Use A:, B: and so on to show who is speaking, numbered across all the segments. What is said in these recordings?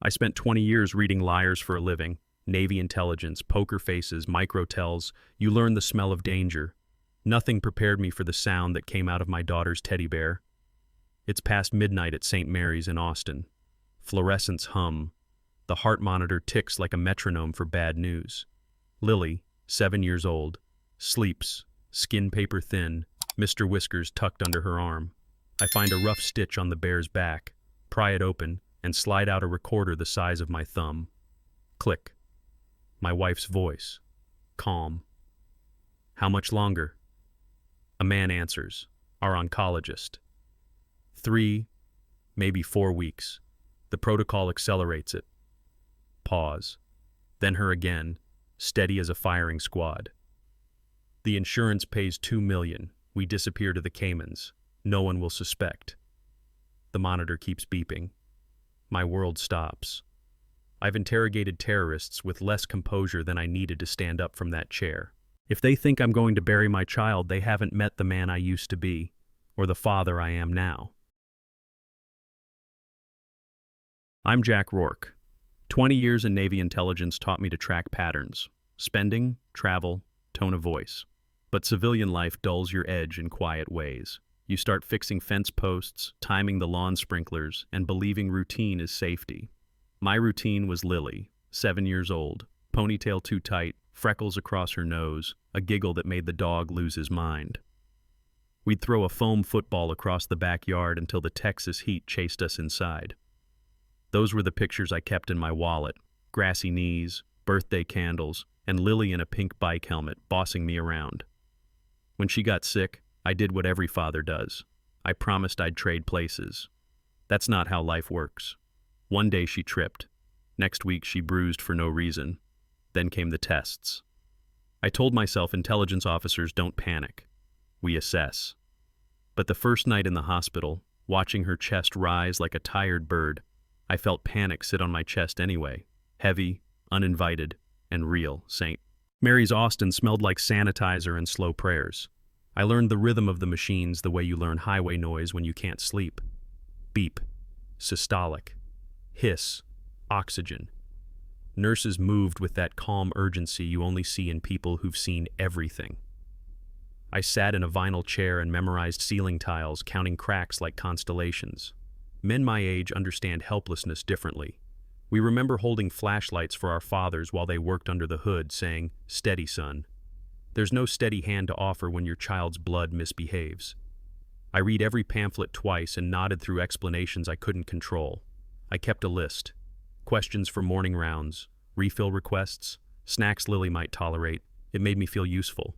A: I spent 20 years reading liars for a living. Navy intelligence, poker faces, microtells. You learn the smell of danger. Nothing prepared me for the sound that came out of my daughter's teddy bear. It's past midnight at St. Mary's in Austin. Fluorescents hum. The heart monitor ticks like a metronome for bad news. Lily, 7 years old, sleeps, skin paper thin, Mr. Whiskers tucked under her arm. I find a rough stitch on the bear's back, pry it open, and slide out a recorder the size of my thumb. Click. My wife's voice. Calm. How much longer? A man answers, our oncologist. 3, maybe 4 weeks. The protocol accelerates it. Pause. Then her again, steady as a firing squad. The insurance pays $2 million. We disappear to the Caymans. No one will suspect. The monitor keeps beeping. My world stops. I've interrogated terrorists with less composure than I needed to stand up from that chair. If they think I'm going to bury my child, they haven't met the man I used to be, or the father I am now. I'm Jack Rourke. 20 years in Navy intelligence taught me to track patterns: spending, travel, tone of voice. But civilian life dulls your edge in quiet ways. You start fixing fence posts, timing the lawn sprinklers, and believing routine is safety. My routine was Lily, 7 years old, ponytail too tight, freckles across her nose, a giggle that made the dog lose his mind. We'd throw a foam football across the backyard until the Texas heat chased us inside. Those were the pictures I kept in my wallet: grassy knees, birthday candles, and Lily in a pink bike helmet bossing me around. When she got sick, I did what every father does. I promised I'd trade places. That's not how life works. One day she tripped. Next week she bruised for no reason. Then came the tests. I told myself intelligence officers don't panic. We assess. But the first night in the hospital, watching her chest rise like a tired bird, I felt panic sit on my chest anyway. Heavy, uninvited, and real, St. Mary's Austin smelled like sanitizer and slow prayers. I learned the rhythm of the machines the way you learn highway noise when you can't sleep. Beep, systolic, hiss, oxygen. Nurses moved with that calm urgency you only see in people who've seen everything. I sat in a vinyl chair and memorized ceiling tiles, counting cracks like constellations. Men my age understand helplessness differently. We remember holding flashlights for our fathers while they worked under the hood, saying, "Steady, son." There's no steady hand to offer when your child's blood misbehaves. I read every pamphlet twice and nodded through explanations I couldn't control. I kept a list. Questions for morning rounds, refill requests, snacks Lily might tolerate. It made me feel useful.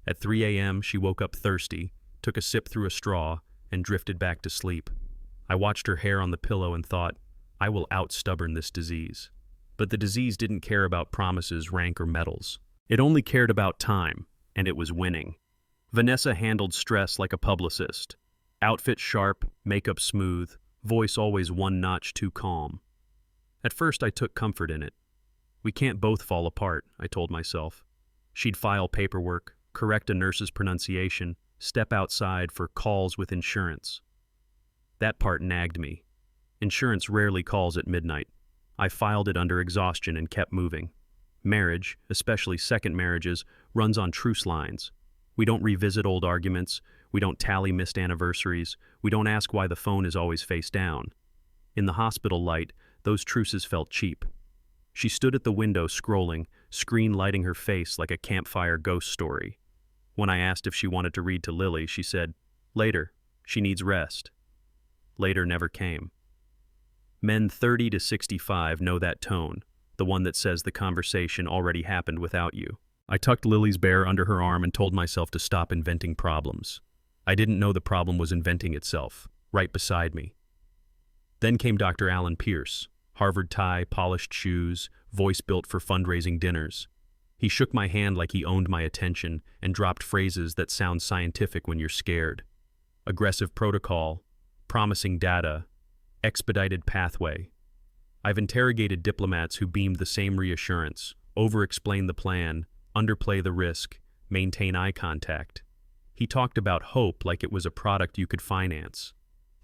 A: At 3 a.m., she woke up thirsty, took a sip through a straw, and drifted back to sleep. I watched her hair on the pillow and thought, I will out-stubborn this disease. But the disease didn't care about promises, rank, or medals. It only cared about time, and it was winning. Vanessa handled stress like a publicist. Outfit sharp, makeup smooth, voice always one notch too calm. At first I took comfort in it. We can't both fall apart, I told myself. She'd file paperwork, correct a nurse's pronunciation, step outside for calls with insurance. That part nagged me. Insurance rarely calls at midnight. I filed it under exhaustion and kept moving. Marriage, especially second marriages, runs on truce lines. We don't revisit old arguments. We don't tally missed anniversaries. We don't ask why the phone is always face down. In the hospital light, those truces felt cheap. She stood at the window scrolling, screen lighting her face like a campfire ghost story. When I asked if she wanted to read to Lily, she said, "Later. She needs rest." Later never came. Men 30 to 65 know that tone, the one that says the conversation already happened without you. I tucked Lily's bear under her arm and told myself to stop inventing problems. I didn't know the problem was inventing itself, right beside me. Then came Dr. Alan Pierce, Harvard tie, polished shoes, voice built for fundraising dinners. He shook my hand like he owned my attention and dropped phrases that sound scientific when you're scared. Aggressive protocol, promising data, expedited pathway. I've interrogated diplomats who beamed the same reassurance, over-explain the plan, underplay the risk, maintain eye contact. He talked about hope like it was a product you could finance.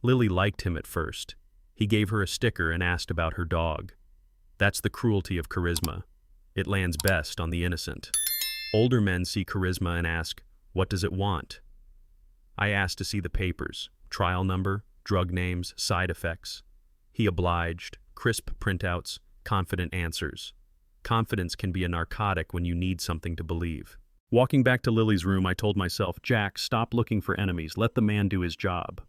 A: Lily liked him at first. He gave her a sticker and asked about her dog. That's the cruelty of charisma. It lands best on the innocent. Older men see charisma and ask, what does it want? I asked to see the papers, trial number, drug names, side effects. He obliged, crisp printouts, confident answers. Confidence can be a narcotic when you need something to believe. Walking back to Lily's room, I told myself, Jack, stop looking for enemies. Let the man do his job.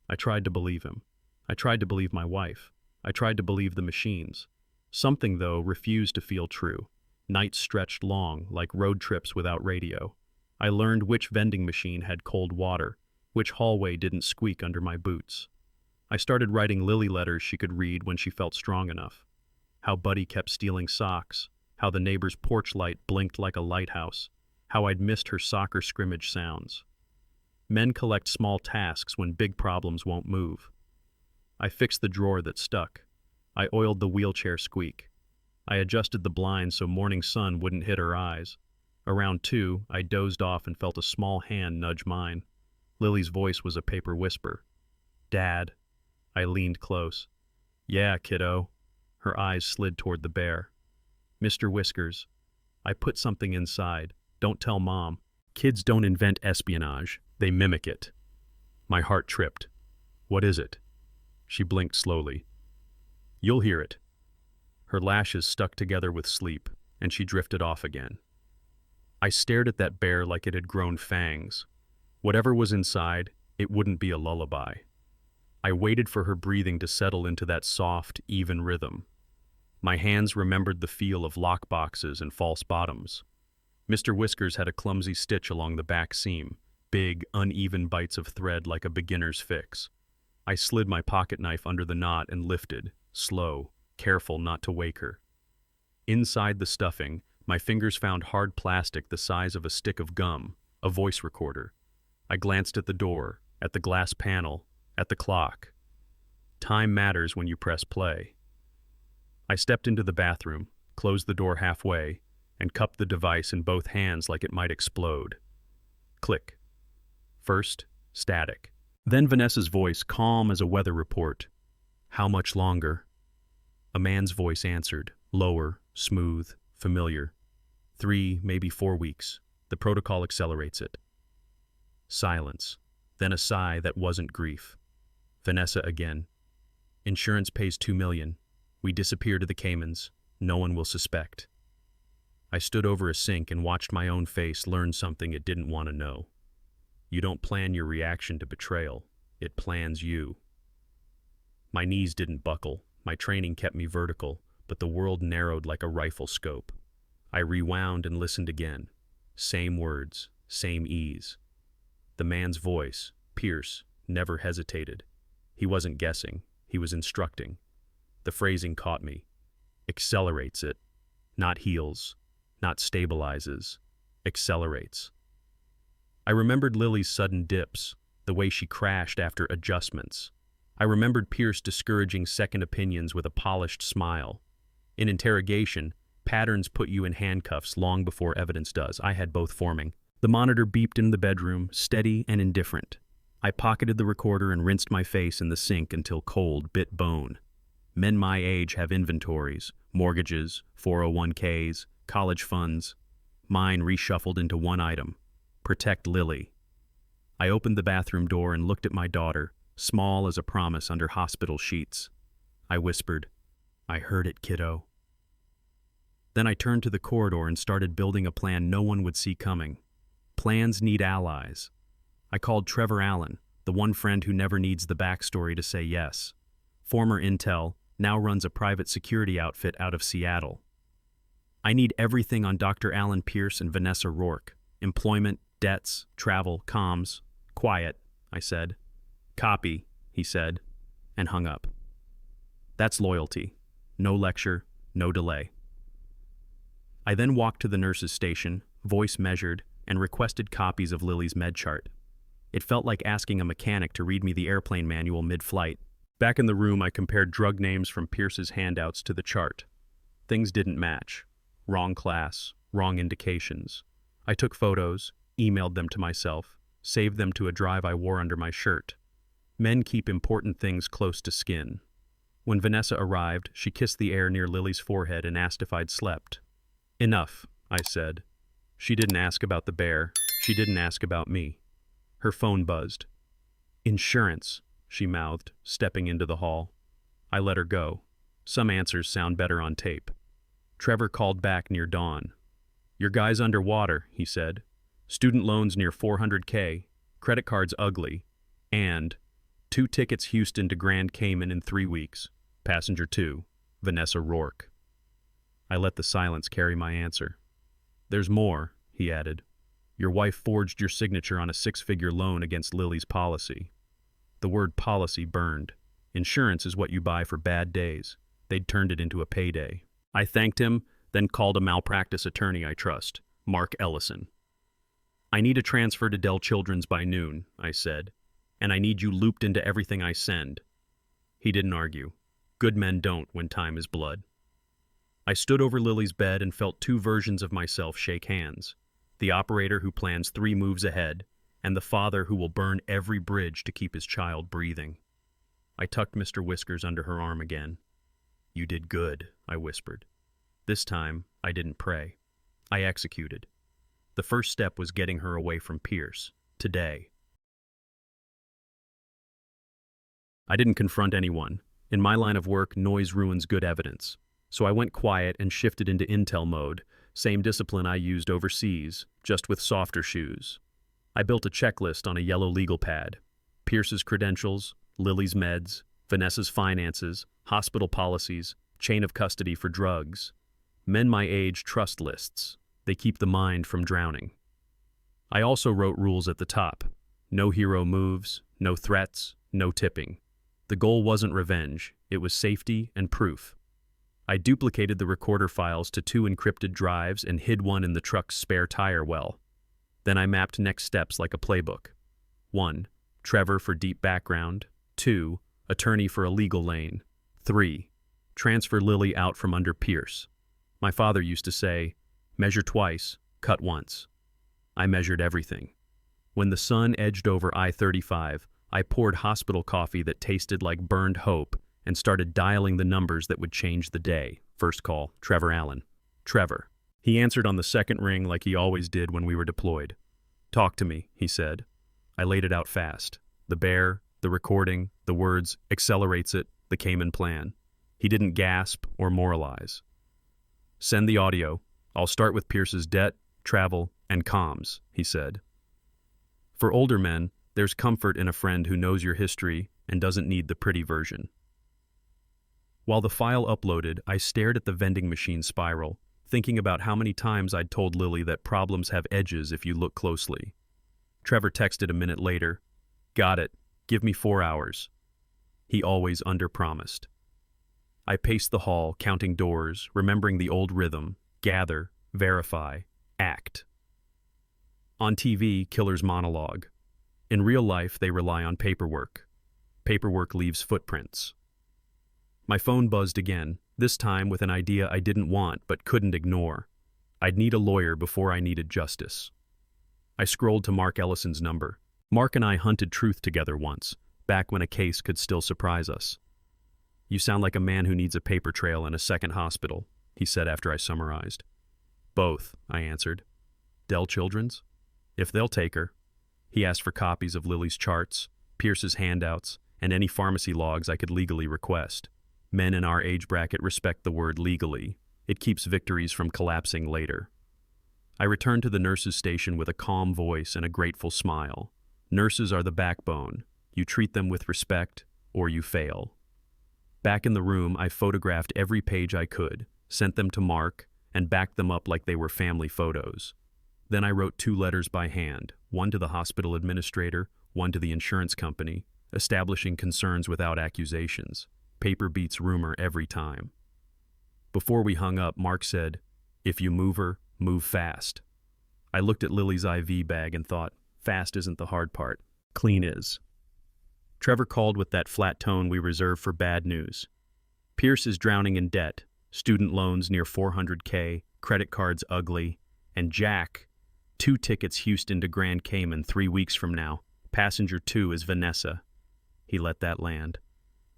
A: I tried to believe him. I tried to believe my wife. I tried to believe the machines. Something, though, refused to feel true. Nights stretched long, like road trips without radio. I learned which vending machine had cold water, which hallway didn't squeak under my boots. I started writing Lily letters she could read when she felt strong enough. How Buddy kept stealing socks, how the neighbor's porch light blinked like a lighthouse, how I'd missed her soccer scrimmage sounds. Men collect small tasks when big problems won't move. I fixed the drawer that stuck. I oiled the wheelchair squeak. I adjusted the blinds so morning sun wouldn't hit her eyes. Around 2, I dozed off and felt a small hand nudge mine. Lily's voice was a paper whisper. Dad. I leaned close. Yeah, kiddo. Her eyes slid toward the bear. Mr. Whiskers. I put something inside. Don't tell Mom. Kids don't invent espionage. They mimic it. My heart tripped. What is it? She blinked slowly. You'll hear it. Her lashes stuck together with sleep, and she drifted off again. I stared at that bear like it had grown fangs. Whatever was inside, it wouldn't be a lullaby. I waited for her breathing to settle into that soft, even rhythm. My hands remembered the feel of lockboxes and false bottoms. Mr. Whiskers had a clumsy stitch along the back seam, big, uneven bites of thread like a beginner's fix. I slid my pocket knife under the knot and lifted, slow, careful not to wake her. Inside the stuffing, my fingers found hard plastic the size of a stick of gum, a voice recorder. I glanced at the door, at the glass panel, at the clock. Time matters when you press play. I stepped into the bathroom, closed the door halfway, and cupped the device in both hands like it might explode. Click. First, static. Then Vanessa's voice, calm as a weather report. How much longer? A man's voice answered, lower, smooth, familiar. 3, maybe 4 weeks. The protocol accelerates it. Silence. Then a sigh that wasn't grief. Vanessa again. Insurance pays $2 million. We disappear to the Caymans. No one will suspect. I stood over a sink and watched my own face learn something it didn't want to know. You don't plan your reaction to betrayal. It plans you. My knees didn't buckle. My training kept me vertical, but the world narrowed like a rifle scope. I rewound and listened again. Same words, same ease. The man's voice, Pierce, never hesitated. He wasn't guessing. He was instructing. The phrasing caught me. Accelerates it. Not heals. Not stabilizes. Accelerates. I remembered Lily's sudden dips, the way she crashed after adjustments. I remembered Pierce discouraging second opinions with a polished smile. In interrogation, patterns put you in handcuffs long before evidence does. I had both forming. The monitor beeped in the bedroom, steady and indifferent. I pocketed the recorder and rinsed my face in the sink until cold bit bone. Men my age have inventories, mortgages, 401ks, college funds. Mine reshuffled into one item. Protect Lily. I opened the bathroom door and looked at my daughter, small as a promise under hospital sheets. I whispered, I heard it, kiddo. Then I turned to the corridor and started building a plan no one would see coming. Plans need allies. I called Trevor Allen, the one friend who never needs the backstory to say yes. Former Intel, now runs a private security outfit out of Seattle. I need everything on Dr. Alan Pierce and Vanessa Rourke. Employment, debts, travel, comms. Quiet, I said. Copy, he said, and hung up. That's loyalty. No lecture, no delay. I then walked to the nurse's station, voice measured, and requested copies of Lily's med chart. It felt like asking a mechanic to read me the airplane manual mid-flight. Back in the room, I compared drug names from Pierce's handouts to the chart. Things didn't match. Wrong class, wrong indications. I took photos, emailed them to myself, saved them to a drive I wore under my shirt. Men keep important things close to skin. When Vanessa arrived, she kissed the air near Lily's forehead and asked if I'd slept. Enough, I said. She didn't ask about the bear. She didn't ask about me. Her phone buzzed. Insurance, she mouthed, stepping into the hall. I let her go. Some answers sound better on tape. Trevor called back near dawn. Your guy's underwater, he said. Student loans near $400K, credit cards ugly, and 2 tickets Houston to Grand Cayman in 3 weeks. Passenger 2, Vanessa Rourke. I let the silence carry my answer. There's more, he added. Your wife forged your signature on a 6-figure loan against Lily's policy. The word policy burned. Insurance is what you buy for bad days. They'd turned it into a payday. I thanked him, then called a malpractice attorney I trust, Mark Ellison. I need a transfer to Dell Children's by noon, I said, and I need you looped into everything I send. He didn't argue. Good men don't when time is blood. I stood over Lily's bed and felt 2 versions of myself shake hands. The operator who plans 3 moves ahead, and the father who will burn every bridge to keep his child breathing. I tucked Mr. Whiskers under her arm again. You did good, I whispered. This time, I didn't pray. I executed. The first step was getting her away from Pierce, today. I didn't confront anyone. In my line of work, noise ruins good evidence. So I went quiet and shifted into intel mode, same discipline I used overseas, just with softer shoes. I built a checklist on a yellow legal pad. Pierce's credentials, Lily's meds, Vanessa's finances, hospital policies, chain of custody for drugs. Men my age trust lists. They keep the mind from drowning. I also wrote rules at the top. No hero moves, no threats, no tipping. The goal wasn't revenge, it was safety and proof. I duplicated the recorder files to 2 encrypted drives and hid one in the truck's spare tire well. Then I mapped next steps like a playbook. 1. Trevor for deep background. 2. Attorney for a legal lane. 3. Transfer Lily out from under Pierce. My father used to say, measure twice, cut once. I measured everything. When the sun edged over I-35, I poured hospital coffee that tasted like burned hope and started dialing the numbers that would change the day. First call, Trevor Allen. Trevor. He answered on the second ring like he always did when we were deployed. Talk to me, he said. I laid it out fast. The bear, the recording, the words, accelerates it, the Cayman plan. He didn't gasp or moralize. Send the audio. I'll start with Pierce's debt, travel, and comms, he said. For older men, there's comfort in a friend who knows your history and doesn't need the pretty version. While the file uploaded, I stared at the vending machine spiral, thinking about how many times I'd told Lily that problems have edges if you look closely. Trevor texted a minute later, Got it, give me 4 hours. He always underpromised. I paced the hall, counting doors, remembering the old rhythm, gather, verify, act. On TV, killers monologue. In real life, they rely on paperwork. Paperwork leaves footprints. My phone buzzed again, this time with an idea I didn't want but couldn't ignore. I'd need a lawyer before I needed justice. I scrolled to Mark Ellison's number. Mark and I hunted truth together once, back when a case could still surprise us. You sound like a man who needs a paper trail and a second hospital, he said after I summarized. Both, I answered. Dell Children's? If they'll take her. He asked for copies of Lily's charts, Pierce's handouts, and any pharmacy logs I could legally request. Men in our age bracket respect the word legally. It keeps victories from collapsing later. I returned to the nurse's station with a calm voice and a grateful smile. Nurses are the backbone. You treat them with respect, or you fail. Back in the room, I photographed every page I could, sent them to Mark, and backed them up like they were family photos. Then I wrote 2 letters by hand, one to the hospital administrator, one to the insurance company, establishing concerns without accusations. Paper beats rumor every time. Before we hung up, Mark said, If you move her, move fast. I looked at Lily's IV bag and thought, fast isn't the hard part. Clean is. Trevor called with that flat tone we reserve for bad news. Pierce is drowning in debt, student loans near $400K, credit cards ugly, and Jack, 2 tickets Houston to Grand Cayman 3 weeks from now. Passenger 2 is Vanessa. He let that land.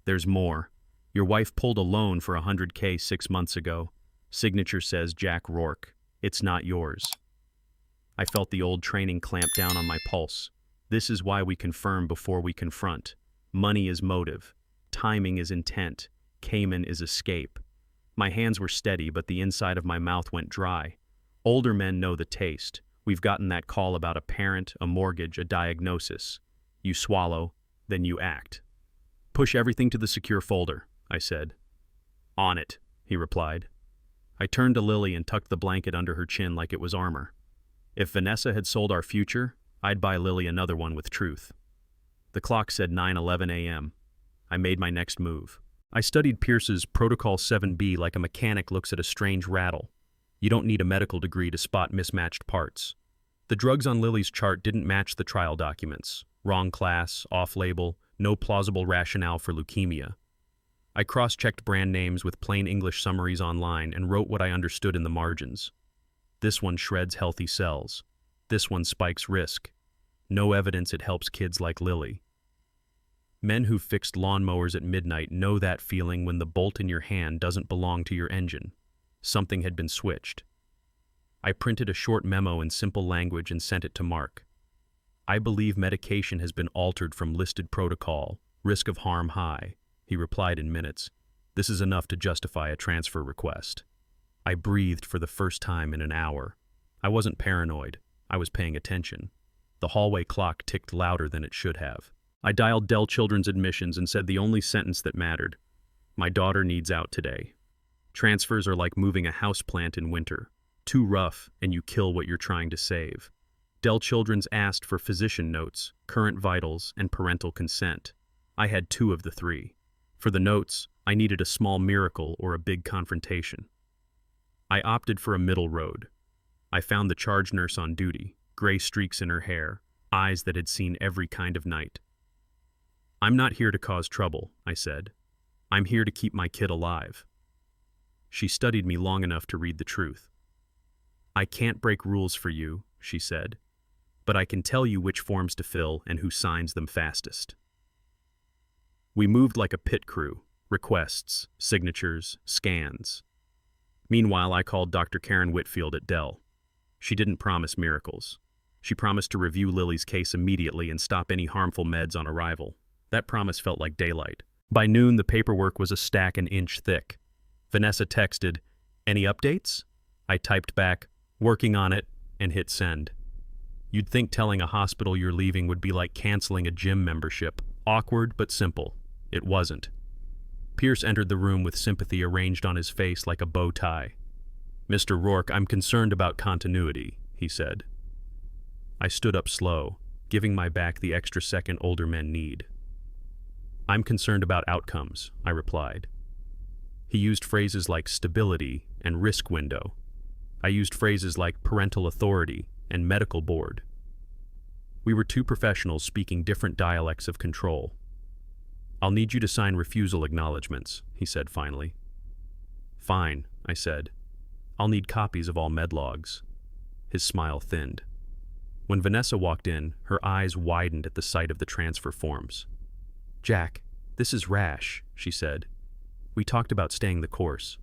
A: There's more. Your wife pulled a loan for $100K 6 months ago. Signature says Jack Rourke. It's not yours. I felt the old training clamp down on my pulse. This is why we confirm before we confront. Money is motive. Timing is intent. Cayman is escape. My hands were steady, but the inside of my mouth went dry. Older men know the taste. We've gotten that call about a parent, a mortgage, a diagnosis. You swallow, then you act. Push everything to the secure folder, I said. On it, he replied. I turned to Lily and tucked the blanket under her chin like it was armor. If Vanessa had sold our future, I'd buy Lily another one with truth. The clock said 9:11 a.m. I made my next move. I studied Pierce's Protocol 7B like a mechanic looks at a strange rattle. You don't need a medical degree to spot mismatched parts. The drugs on Lily's chart didn't match the trial documents. Wrong class, off-label, no plausible rationale for leukemia. I cross-checked brand names with plain English summaries online and wrote what I understood in the margins. This one shreds healthy cells. This one spikes risk. No evidence it helps kids like Lily. Men who fixed lawnmowers at midnight know that feeling when the bolt in your hand doesn't belong to your engine. Something had been switched. I printed a short memo in simple language and sent it to Mark. I believe medication has been altered from listed protocol, risk of harm high. He replied in minutes. This is enough to justify a transfer request. I breathed for the first time in an hour. I wasn't paranoid. I was paying attention. The hallway clock ticked louder than it should have. I dialed Dell Children's admissions and said the only sentence that mattered. My daughter needs out today. Transfers are like moving a houseplant in winter. Too rough, and you kill what you're trying to save. Dell Children's asked for physician notes, current vitals, and parental consent. I had 2 of the 3. For the notes, I needed a small miracle or a big confrontation. I opted for a middle road. I found the charge nurse on duty, gray streaks in her hair, eyes that had seen every kind of night. I'm not here to cause trouble, I said. I'm here to keep my kid alive. She studied me long enough to read the truth. I can't break rules for you, she said, but I can tell you which forms to fill and who signs them fastest. We moved like a pit crew, requests, signatures, scans. Meanwhile, I called Dr. Karen Whitfield at Dell. She didn't promise miracles. She promised to review Lily's case immediately and stop any harmful meds on arrival. That promise felt like daylight. By noon, the paperwork was a stack an inch thick. Vanessa texted, "Any updates?" I typed back, "Working on it," and hit send. You'd think telling a hospital you're leaving would be like canceling a gym membership. Awkward, but simple. It wasn't. Pierce entered the room with sympathy arranged on his face like a bow tie. "Mr. Rourke, I'm concerned about continuity," he said. I stood up slow, giving my back the extra second older men need. "I'm concerned about outcomes," I replied. He used phrases like stability and risk window. I used phrases like parental authority and medical board. We were 2 professionals speaking different dialects of control. "I'll need you to sign refusal acknowledgments," he said finally. "Fine," I said. "I'll need copies of all medlogs." His smile thinned. When Vanessa walked in, her eyes widened at the sight of the transfer forms. "Jack, this is rash," she said. "We talked about staying the course."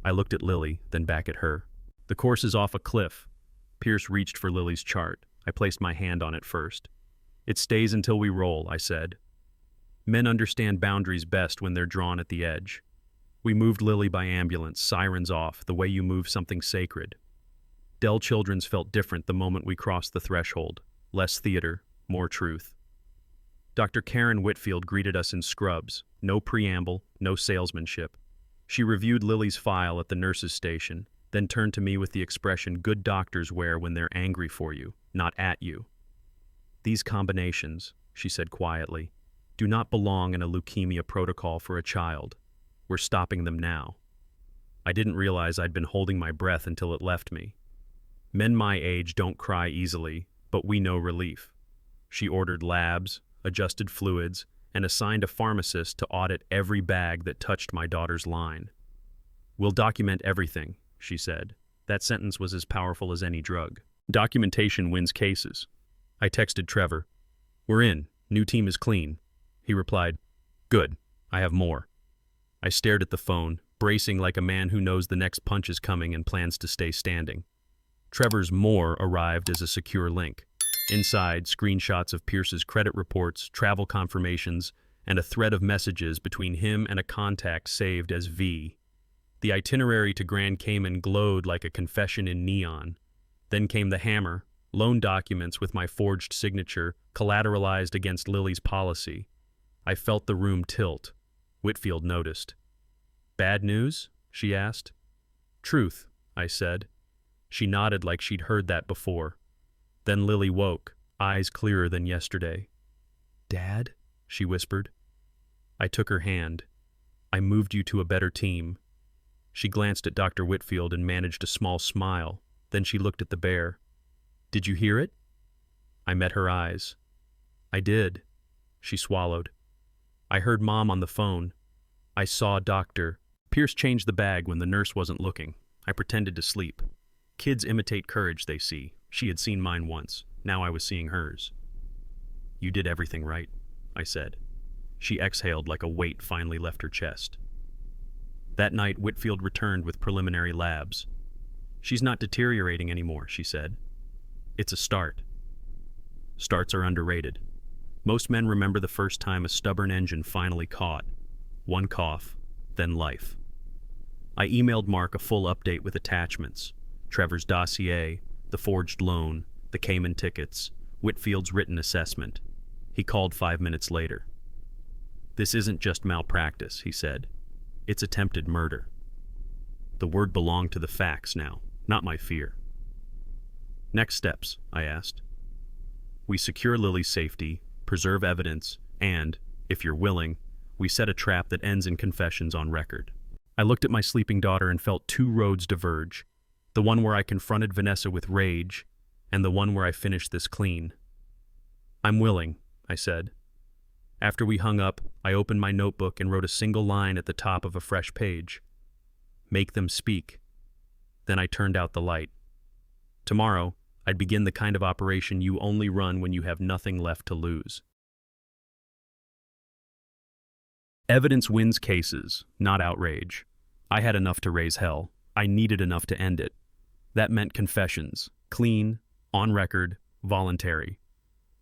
A: I looked at Lily, then back at her. "The course is off a cliff." Pierce reached for Lily's chart. I placed my hand on it first. "It stays until we roll," I said. Men understand boundaries best when they're drawn at the edge. We moved Lily by ambulance, sirens off, the way you move something sacred. Dell Children's felt different the moment we crossed the threshold. Less theater, more truth. Dr. Karen Whitfield greeted us in scrubs. No preamble, no salesmanship. She reviewed Lily's file at the nurse's station, then turned to me with the expression good doctors wear when they're angry for you, not at you. "These combinations," she said quietly, "do not belong in a leukemia protocol for a child. We're stopping them now." I didn't realize I'd been holding my breath until it left me. Men my age don't cry easily, but we know relief. She ordered labs, adjusted fluids, and assigned a pharmacist to audit every bag that touched my daughter's line. "We'll document everything," she said. That sentence was as powerful as any drug. Documentation wins cases. I texted Trevor. "We're in. New team is clean." He replied, "Good. I have more." I stared at the phone, bracing like a man who knows the next punch is coming and plans to stay standing. Trevor's more arrived as a secure link. Inside, screenshots of Pierce's credit reports, travel confirmations, and a thread of messages between him and a contact saved as V. The itinerary to Grand Cayman glowed like a confession in neon. Then came the hammer, loan documents with my forged signature, collateralized against Lily's policy. I felt the room tilt. Whitfield noticed. "Bad news?" she asked. "Truth," I said. She nodded like she'd heard that before. Then Lily woke, eyes clearer than yesterday. "Dad?" she whispered. I took her hand. "I moved you to a better team." She glanced at Dr. Whitfield and managed a small smile. Then she looked at the bear. "Did you hear it?" I met her eyes. "I did." She swallowed. "I heard Mom on the phone. I saw Dr. Pierce changed the bag when the nurse wasn't looking. I pretended to sleep. Kids imitate courage they see. She had seen mine once. Now I was seeing hers." "You did everything right," I said. She exhaled like a weight finally left her chest. That night, Whitfield returned with preliminary labs. "She's not deteriorating anymore," she said. "It's a start." Starts are underrated. Most men remember the first time a stubborn engine finally caught. One cough, then life. I emailed Mark a full update with attachments. Trevor's dossier, the forged loan, the Cayman tickets, Whitfield's written assessment. He called 5 minutes later. "This isn't just malpractice," he said. "It's attempted murder." The word belonged to the facts now, not my fear. "Next steps," I asked. "We secure Lily's safety, preserve evidence, and, if you're willing, we set a trap that ends in confessions on record." I looked at my sleeping daughter and felt two roads diverge, the one where I confronted Vanessa with rage, and the one where I finished this clean. "I'm willing," I said. After we hung up, I opened my notebook and wrote a single line at the top of a fresh page. "Make them speak." Then I turned out the light. Tomorrow, I'd begin the kind of operation you only run when you have nothing left to lose. Evidence wins cases, not outrage. I had enough to raise hell. I needed enough to end it. That meant confessions, clean, on record, voluntary.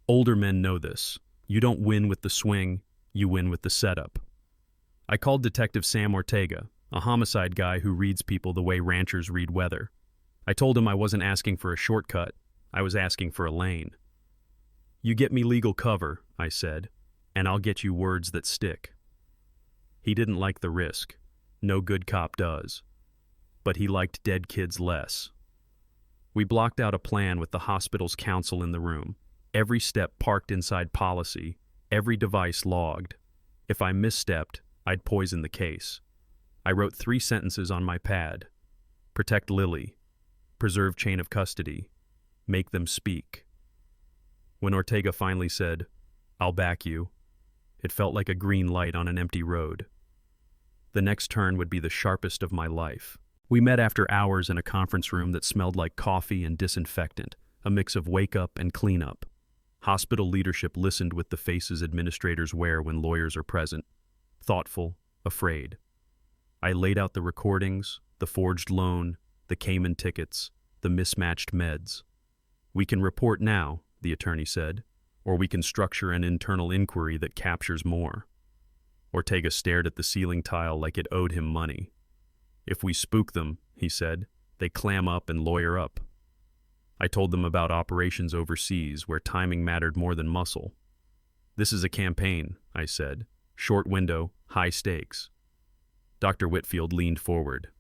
A: Older men know this. You don't win with the swing, you win with the setup. I called Detective Sam Ortega, a homicide guy who reads people the way ranchers read weather. I told him I wasn't asking for a shortcut, I was asking for a lane. "You get me legal cover," I said, "and I'll get you words that stick." He didn't like the risk. No good cop does. But he liked dead kids less. We blocked out a plan with the hospital's counsel in the room. Every step parked inside policy, every device logged. If I misstepped, I'd poison the case. I wrote 3 sentences on my pad. Protect Lily. Preserve chain of custody. Make them speak. When Ortega finally said, "I'll back you," it felt like a green light on an empty road. The next turn would be the sharpest of my life. We met after hours in a conference room that smelled like coffee and disinfectant, a mix of wake-up and clean-up. Hospital leadership listened with the faces administrators wear when lawyers are present. Thoughtful, afraid. I laid out the recordings, the forged loan, the Cayman tickets, the mismatched meds. "We can report now," the attorney said, "or we can structure an internal inquiry that captures more." Ortega stared at the ceiling tile like it owed him money. "If we spook them," he said, "they clam up and lawyer up." I told them about operations overseas where timing mattered more than muscle. "This is a campaign," I said. "Short window, high stakes." Dr. Whitfield leaned forward.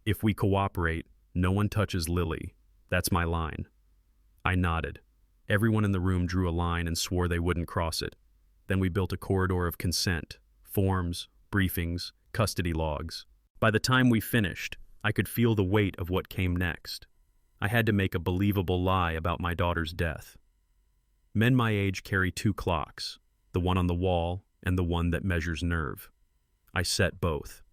A: "If we cooperate, no one touches Lily. That's my line." I nodded. Everyone in the room drew a line and swore they wouldn't cross it. Then we built a corridor of consent, forms, briefings, custody logs. By the time we finished, I could feel the weight of what came next. I had to make a believable lie about my daughter's death. Men my age carry 2 clocks, the one on the wall and the one that measures nerve. I set both.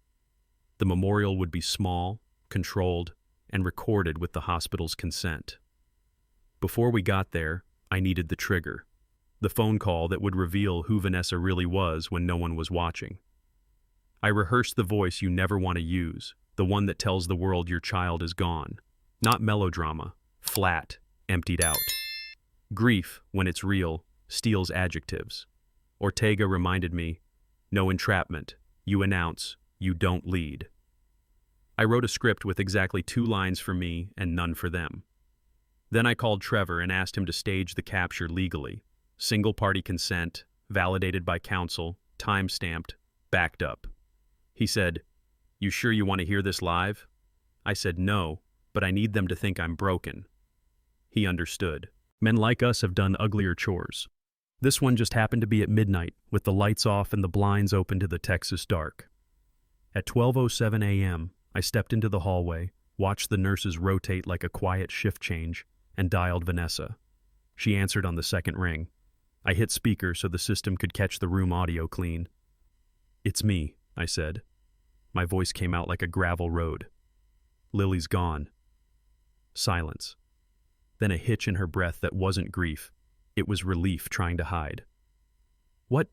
A: The memorial would be small, controlled, and recorded with the hospital's consent. Before we got there, I needed the trigger, the phone call that would reveal who Vanessa really was when no one was watching. I rehearsed the voice you never want to use, the one that tells the world your child is gone. Not melodrama, flat, emptied out. Grief, when it's real, steals adjectives. Ortega reminded me, no entrapment. You announce, you don't lead. I wrote a script with exactly 2 lines for me and none for them. Then I called Trevor and asked him to stage the capture legally. Single-party consent, validated by counsel, time-stamped, backed up. He said, "You sure you want to hear this live?" I said no, but I need them to think I'm broken. He understood. Men like us have done uglier chores. This one just happened to be at midnight, with the lights off and the blinds open to the Texas dark. At 12:07 a.m., I stepped into the hallway, watched the nurses rotate like a quiet shift change, and dialed Vanessa. She answered on the second ring. I hit speaker so the system could catch the room audio clean. "It's me," I said. My voice came out like a gravel road. "Lily's gone." Silence. Then a hitch in her breath that wasn't grief. It was relief trying to hide. "What?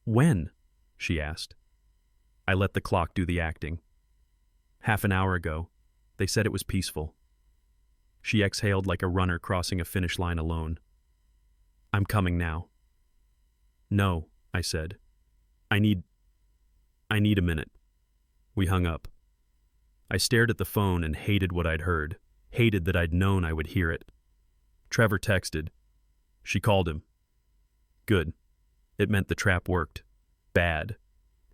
A: When?" she asked. I let the clock do the acting. "Half an hour ago. They said it was peaceful." She exhaled like a runner crossing a finish line alone. "I'm coming now." "No," I said. I need a minute." We hung up. I stared at the phone and hated what I'd heard, hated that I'd known I would hear it. Trevor texted. She called him. Good. It meant the trap worked. Bad.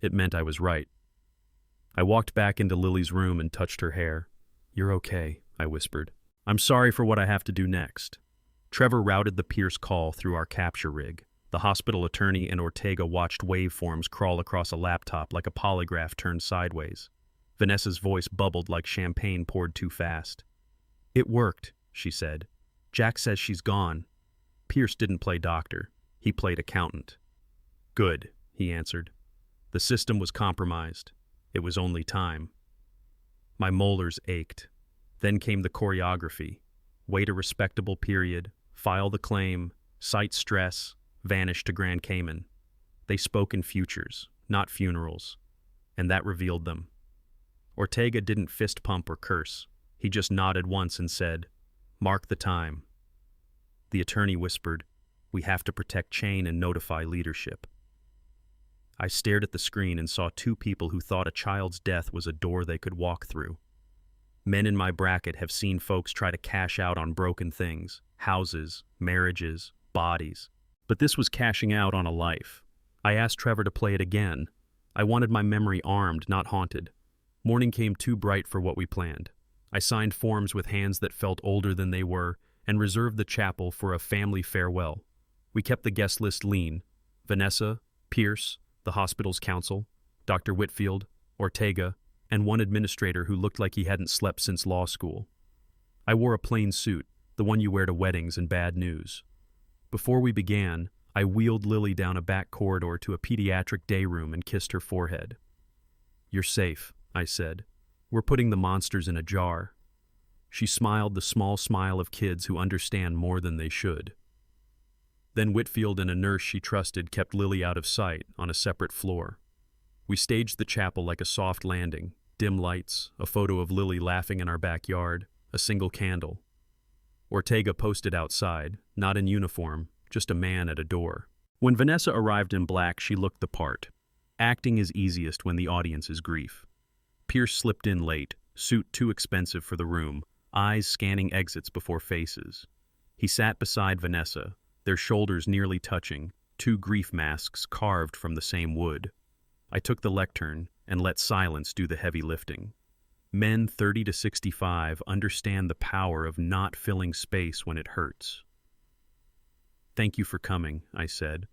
A: It meant I was right. I walked back into Lily's room and touched her hair. "You're okay," I whispered. "I'm sorry for what I have to do next." Trevor routed the Pierce call through our capture rig. The hospital attorney and Ortega watched waveforms crawl across a laptop like a polygraph turned sideways. Vanessa's voice bubbled like champagne poured too fast. "It worked," she said. "Jack says she's gone." Pierce didn't play doctor. He played accountant. "Good," he answered. The system was compromised. It was only time. My molars ached. Then came the choreography. Wait a respectable period, file the claim, cite stress, vanish to Grand Cayman. They spoke in futures, not funerals, and that revealed them. Ortega didn't fist pump or curse. He just nodded once and said, "Mark the time." The attorney whispered, "We have to protect Chain and notify leadership." I stared at the screen and saw 2 people who thought a child's death was a door they could walk through. Men in my bracket have seen folks try to cash out on broken things, houses, marriages, bodies. But this was cashing out on a life. I asked Trevor to play it again. I wanted my memory armed, not haunted. Morning came too bright for what we planned. I signed forms with hands that felt older than they were and reserved the chapel for a family farewell. We kept the guest list lean. Vanessa, Pierce, the hospital's counsel, Dr. Whitfield, Ortega, and one administrator who looked like he hadn't slept since law school. I wore a plain suit, the one you wear to weddings and bad news. Before we began, I wheeled Lily down a back corridor to a pediatric day room and kissed her forehead. "You're safe," I said. "We're putting the monsters in a jar." She smiled the small smile of kids who understand more than they should. Then Whitfield and a nurse she trusted kept Lily out of sight on a separate floor. We staged the chapel like a soft landing, dim lights, a photo of Lily laughing in our backyard, a single candle. Ortega posted outside, not in uniform, just a man at a door. When Vanessa arrived in black, she looked the part. Acting is easiest when the audience is grief. Pierce slipped in late, suit too expensive for the room, eyes scanning exits before faces. He sat beside Vanessa, their shoulders nearly touching, 2 grief masks carved from the same wood. I took the lectern and let silence do the heavy lifting. Men 30 to 65 understand the power of not filling space when it hurts. "Thank you for coming," I said.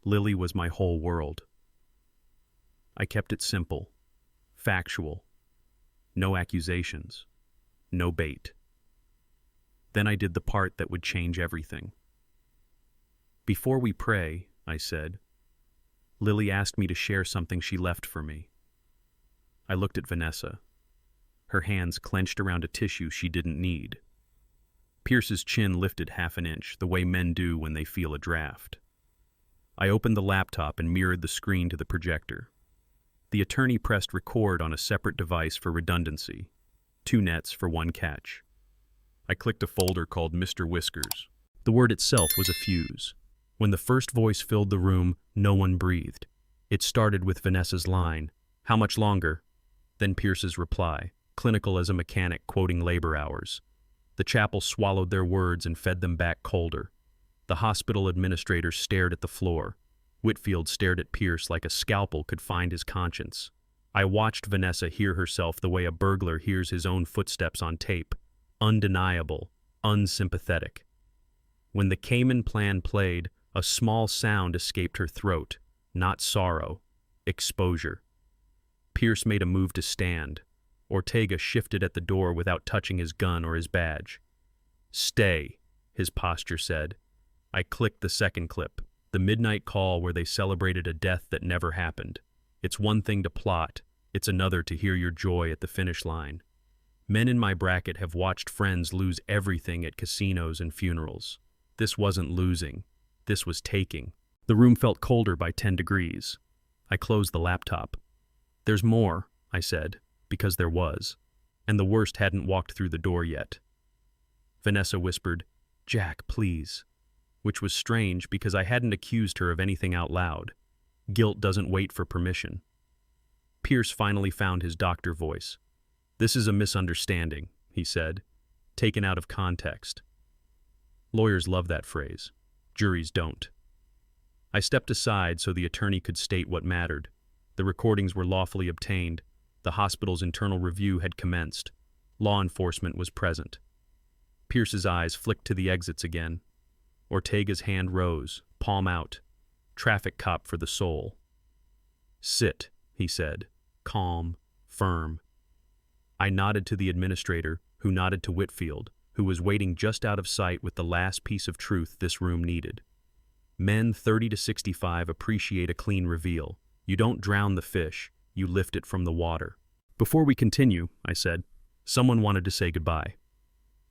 A: Lily was my whole world. I kept it simple, factual. No accusations, no bait. Then I did the part that would change everything. "Before we pray," I said, "Lily asked me to share something she left for me." I looked at Vanessa. Her hands clenched around a tissue she didn't need. Pierce's chin lifted half an inch, the way men do when they feel a draft. I opened the laptop and mirrored the screen to the projector. The attorney pressed record on a separate device for redundancy. 2 nets for 1 catch. I clicked a folder called Mr. Whiskers. The word itself was a fuse. When the first voice filled the room, no one breathed. It started with Vanessa's line, "How much longer?" Then Pierce's reply, clinical as a mechanic quoting labor hours. The chapel swallowed their words and fed them back colder. The hospital administrator stared at the floor. Whitfield stared at Pierce like a scalpel could find his conscience. I watched Vanessa hear herself the way a burglar hears his own footsteps on tape. Undeniable, unsympathetic. When the Cayman plan played, a small sound escaped her throat. Not sorrow, exposure. Pierce made a move to stand. Ortega shifted at the door without touching his gun or his badge. "Stay," his posture said. I clicked the second clip. The midnight call where they celebrated a death that never happened. It's one thing to plot, it's another to hear your joy at the finish line. Men in my bracket have watched friends lose everything at casinos and funerals. This wasn't losing, this was taking. The room felt colder by 10 degrees. I closed the laptop. "There's more," I said, because there was, and the worst hadn't walked through the door yet. Vanessa whispered, "Jack, please," which was strange because I hadn't accused her of anything out loud. Guilt doesn't wait for permission. Pierce finally found his doctor voice. "This is a misunderstanding," he said, taken out of context. Lawyers love that phrase. Juries don't. I stepped aside so the attorney could state what mattered. The recordings were lawfully obtained. The hospital's internal review had commenced. Law enforcement was present. Pierce's eyes flicked to the exits again. Ortega's hand rose, palm out. Traffic cop for the soul. "Sit," he said, calm, firm. I nodded to the administrator, who nodded to Whitfield, who was waiting just out of sight with the last piece of truth this room needed. Men 30 to 65 appreciate a clean reveal. You don't drown the fish, you lift it from the water. "Before we continue," I said, "someone wanted to say goodbye."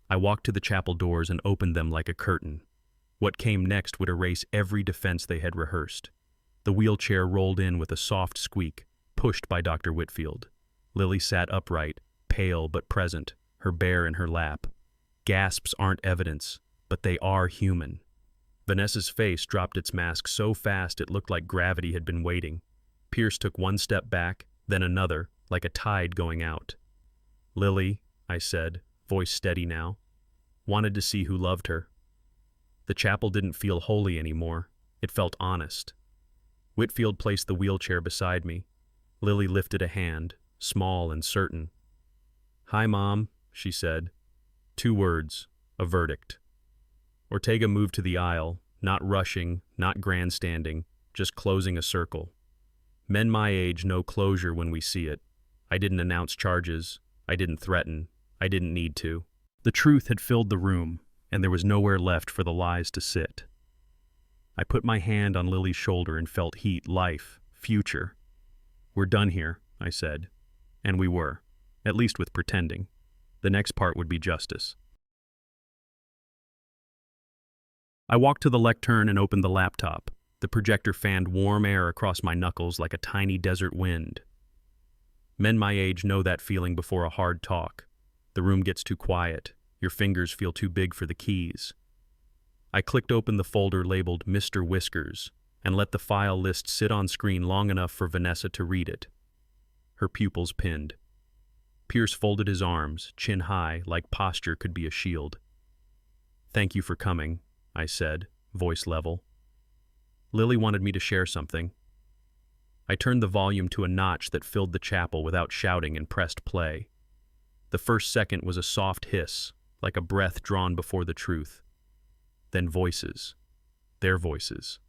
A: I walked to the chapel doors and opened them like a curtain. What came next would erase every defense they had rehearsed. The wheelchair rolled in with a soft squeak, pushed by Dr. Whitfield. Lily sat upright, pale but present, her bear in her lap. Gasps aren't evidence, but they are human. Vanessa's face dropped its mask so fast it looked like gravity had been waiting. Pierce took one step back, then another, like a tide going out. "Lily," I said, voice steady now, "wanted to see who loved her." The chapel didn't feel holy anymore. It felt honest. Whitfield placed the wheelchair beside me. Lily lifted a hand, small and certain. "Hi, Mom," she said. 2 words, a verdict. Ortega moved to the aisle, not rushing, not grandstanding, just closing a circle. Men my age know closure when we see it. I didn't announce charges. I didn't threaten. I didn't need to. The truth had filled the room, and there was nowhere left for the lies to sit. I put my hand on Lily's shoulder and felt heat, life, future. "We're done here," I said. And we were, at least with pretending. The next part would be justice. I walked to the lectern and opened the laptop. The projector fanned warm air across my knuckles like a tiny desert wind. Men my age know that feeling before a hard talk. The room gets too quiet. Your fingers feel too big for the keys. I clicked open the folder labeled Mr. Whiskers and let the file list sit on screen long enough for Vanessa to read it. Her pupils pinned. Pierce folded his arms, chin high, like posture could be a shield. "Thank you for coming," I said, voice level. Lily wanted me to share something. I turned the volume to a notch that filled the chapel without shouting and pressed play. The first second was a soft hiss, like a breath drawn before the truth. Then voices. Their voices.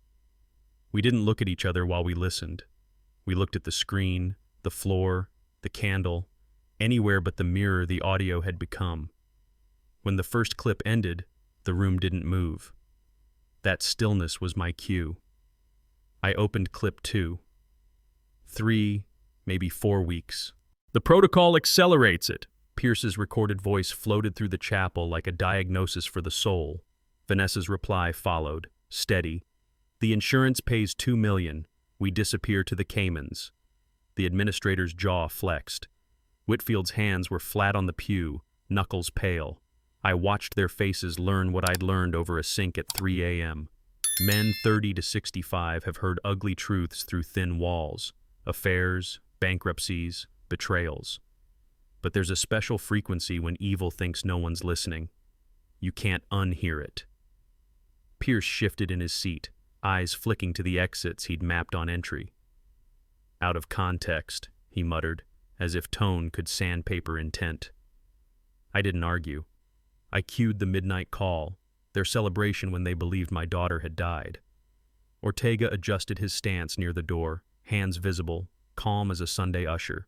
A: We didn't look at each other while we listened. We looked at the screen, the floor, the candle, anywhere but the mirror the audio had become. When the first clip ended, the room didn't move. That stillness was my cue. I opened clip 2. 3, maybe 4 weeks. "The protocol accelerates it." Pierce's recorded voice floated through the chapel like a diagnosis for the soul. Vanessa's reply followed, steady. "The insurance pays $2 million. We disappear to the Caymans." The administrator's jaw flexed. Whitfield's hands were flat on the pew, knuckles pale. I watched their faces learn what I'd learned over a sink at 3 a.m. Men 30 to 65 have heard ugly truths through thin walls. Affairs, bankruptcies, betrayals. But there's a special frequency when evil thinks no one's listening. You can't unhear it. Pierce shifted in his seat, eyes flicking to the exits he'd mapped on entry. Out of context, he muttered, as if tone could sandpaper intent. I didn't argue. I cued the midnight call, their celebration when they believed my daughter had died. Ortega adjusted his stance near the door, hands visible, calm as a Sunday usher.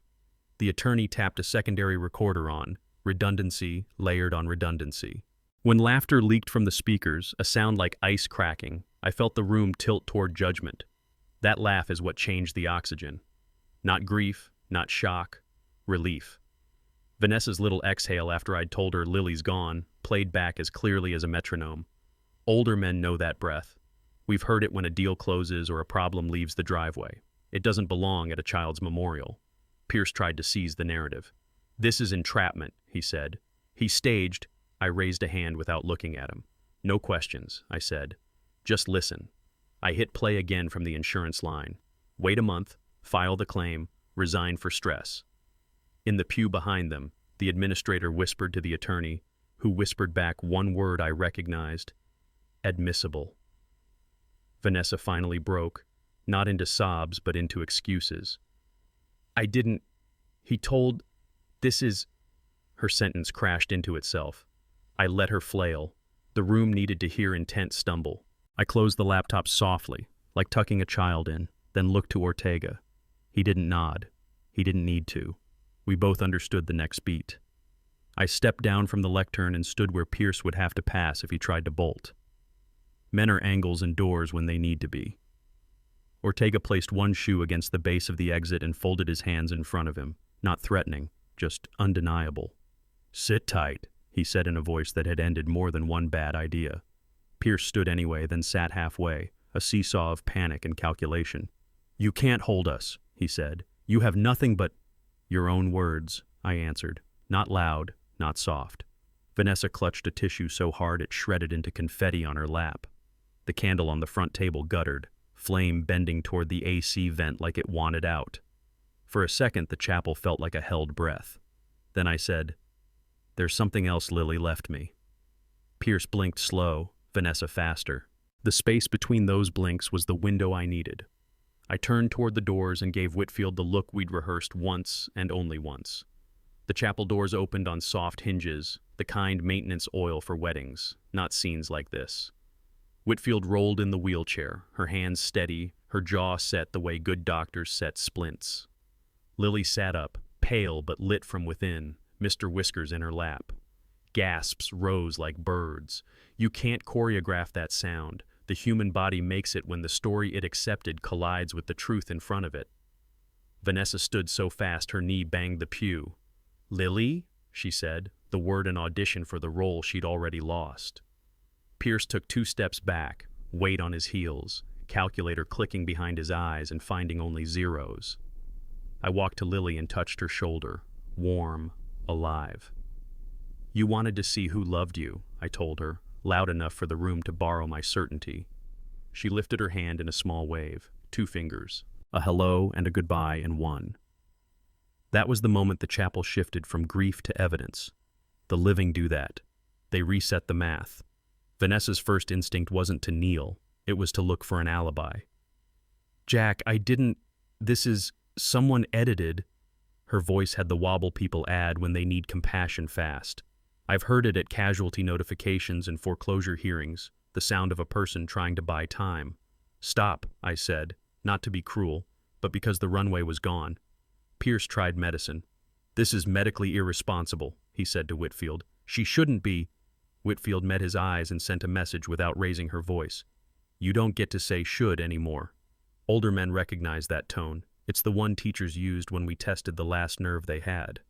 A: The attorney tapped a secondary recorder on, redundancy layered on redundancy. When laughter leaked from the speakers, a sound like ice cracking, I felt the room tilt toward judgment. That laugh is what changed the oxygen. Not grief, not shock, relief. Vanessa's little exhale after I'd told her Lily's gone played back as clearly as a metronome. Older men know that breath. We've heard it when a deal closes or a problem leaves the driveway. It doesn't belong at a child's memorial. Pierce tried to seize the narrative. This is entrapment, he said. He staged. I raised a hand without looking at him. No questions, I said. Just listen. I hit play again from the insurance line. Wait a month, file the claim, resign for stress. In the pew behind them, the administrator whispered to the attorney, who whispered back one word I recognized. Admissible. Vanessa finally broke, not into sobs but into excuses. I didn't. He told. This is. Her sentence crashed into itself. I let her flail. The room needed to hear intent stumble. I closed the laptop softly, like tucking a child in, then looked to Ortega. He didn't nod. He didn't need to. We both understood the next beat. I stepped down from the lectern and stood where Pierce would have to pass if he tried to bolt. Men are angles and doors when they need to be. Ortega placed one shoe against the base of the exit and folded his hands in front of him, not threatening, just undeniable. Sit tight, he said in a voice that had ended more than one bad idea. Pierce stood anyway, then sat halfway, a seesaw of panic and calculation. You can't hold us, he said. You have nothing but your own words, I answered, not loud, not soft. Vanessa clutched a tissue so hard it shredded into confetti on her lap. The candle on the front table guttered, flame bending toward the AC vent like it wanted out. For a second, the chapel felt like a held breath. Then I said, There's something else Lily left me. Pierce blinked slow, Vanessa faster. The space between those blinks was the window I needed. I turned toward the doors and gave Whitfield the look we'd rehearsed once and only once. The chapel doors opened on soft hinges, the kind maintenance oil for weddings, not scenes like this. Whitfield rolled in the wheelchair, her hands steady, her jaw set the way good doctors set splints. Lily sat up, pale but lit from within, Mr. Whiskers in her lap. Gasps rose like birds. You can't choreograph that sound. The human body makes it when the story it accepted collides with the truth in front of it. Vanessa stood so fast her knee banged the pew. Lily? She said, the word an audition for the role she'd already lost. Pierce took 2 steps back, weight on his heels, calculator clicking behind his eyes and finding only zeros. I walked to Lily and touched her shoulder, warm, alive. You wanted to see who loved you, I told her, loud enough for the room to borrow my certainty. She lifted her hand in a small wave, 2 fingers, a hello and a goodbye in one. That was the moment the chapel shifted from grief to evidence. The living do that. They reset the math. Vanessa's first instinct wasn't to kneel, it was to look for an alibi. Jack, I didn't. This is. Someone edited. Her voice had the wobble people add when they need compassion fast. I've heard it at casualty notifications and foreclosure hearings, the sound of a person trying to buy time. Stop, I said, not to be cruel, but because the runway was gone. Pierce tried medicine. This is medically irresponsible, he said to Whitfield. She shouldn't be. Whitfield met his eyes and sent a message without raising her voice. You don't get to say should anymore. Older men recognize that tone. It's the one teachers used when we tested the last nerve they had.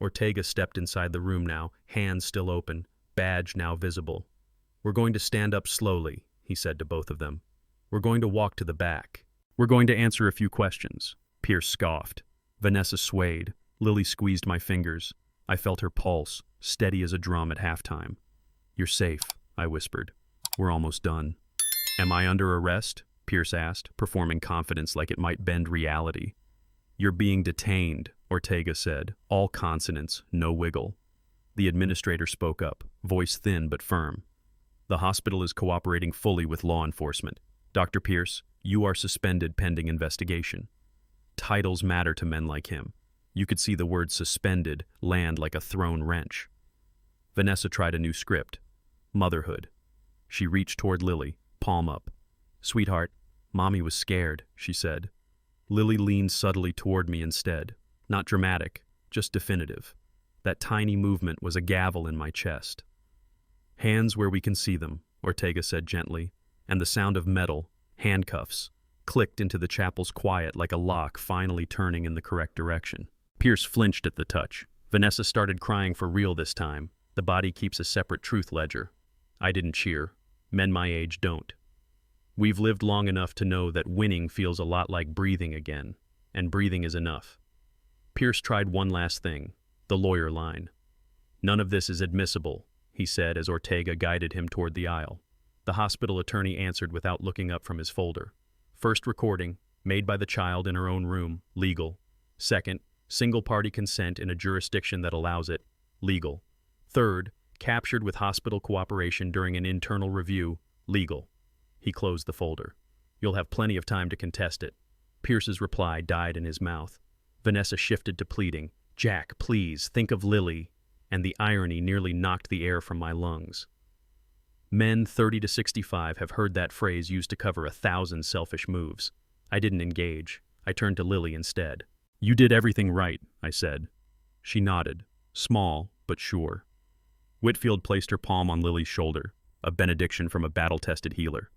A: Ortega stepped inside the room now, hands still open, badge now visible. We're going to stand up slowly, he said to both of them. We're going to walk to the back. We're going to answer a few questions. Pierce scoffed. Vanessa swayed. Lily squeezed my fingers. I felt her pulse, steady as a drum at halftime. "You're safe," I whispered. "We're almost done." "Am I under arrest?" Pierce asked, performing confidence like it might bend reality. "You're being detained," Ortega said, all consonants, no wiggle. The administrator spoke up, voice thin but firm. "The hospital is cooperating fully with law enforcement. Dr. Pierce, you are suspended pending investigation." Titles matter to men like him. You could see the word suspended land like a thrown wrench. Vanessa tried a new script. Motherhood. She reached toward Lily, palm up. "Sweetheart, Mommy was scared," she said. Lily leaned subtly toward me instead. Not dramatic, just definitive. That tiny movement was a gavel in my chest. "Hands where we can see them," Ortega said gently, and the sound of metal, handcuffs, clicked into the chapel's quiet like a lock finally turning in the correct direction. Pierce flinched at the touch. Vanessa started crying for real this time. The body keeps a separate truth ledger. I didn't cheer. Men my age don't. We've lived long enough to know that winning feels a lot like breathing again, and breathing is enough. Pierce tried one last thing, the lawyer line. "None of this is admissible," he said as Ortega guided him toward the aisle. The hospital attorney answered without looking up from his folder. "First recording, made by the child in her own room, legal. Second, single-party consent in a jurisdiction that allows it, legal. Third, captured with hospital cooperation during an internal review, legal." He closed the folder. "You'll have plenty of time to contest it." Pierce's reply died in his mouth. Vanessa shifted to pleading. "Jack, please, think of Lily," and the irony nearly knocked the air from my lungs. Men 30 to 65 have heard that phrase used to cover 1,000 selfish moves. I didn't engage. I turned to Lily instead. "You did everything right," I said. She nodded, small but sure. Whitfield placed her palm on Lily's shoulder, a benediction from a battle-tested healer.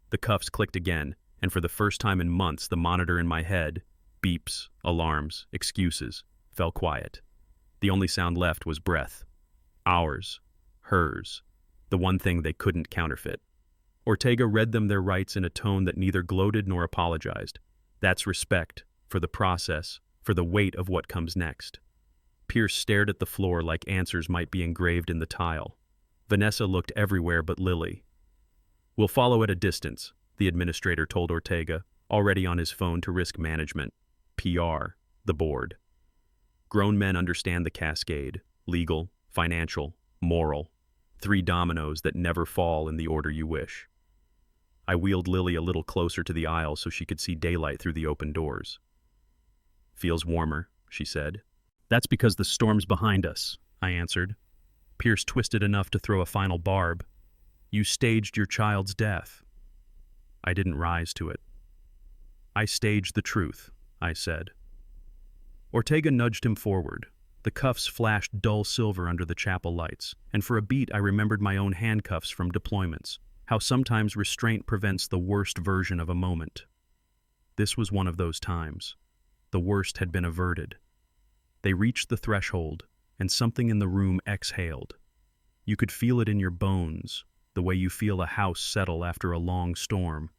A: The cuffs clicked again, and for the first time in months the monitor in my head, beeps, alarms, excuses, fell quiet. The only sound left was breath. Ours. Hers. The one thing they couldn't counterfeit. Ortega read them their rights in a tone that neither gloated nor apologized. That's respect, for the process, for the weight of what comes next. Pierce stared at the floor like answers might be engraved in the tile. Vanessa looked everywhere but Lily. "We'll follow at a distance," the administrator told Ortega, already on his phone to risk management. PR, the board. Grown men understand the cascade, legal, financial, moral. 3 dominoes that never fall in the order you wish. I wheeled Lily a little closer to the aisle so she could see daylight through the open doors. "Feels warmer," she said. "That's because the storm's behind us," I answered. Pierce twisted enough to throw a final barb. "You staged your child's death." I didn't rise to it. "I staged the truth," I said. Ortega nudged him forward. The cuffs flashed dull silver under the chapel lights, and for a beat I remembered my own handcuffs from deployments, how sometimes restraint prevents the worst version of a moment. This was one of those times. The worst had been averted. They reached the threshold, and something in the room exhaled. You could feel it in your bones, the way you feel a house settle after a long storm.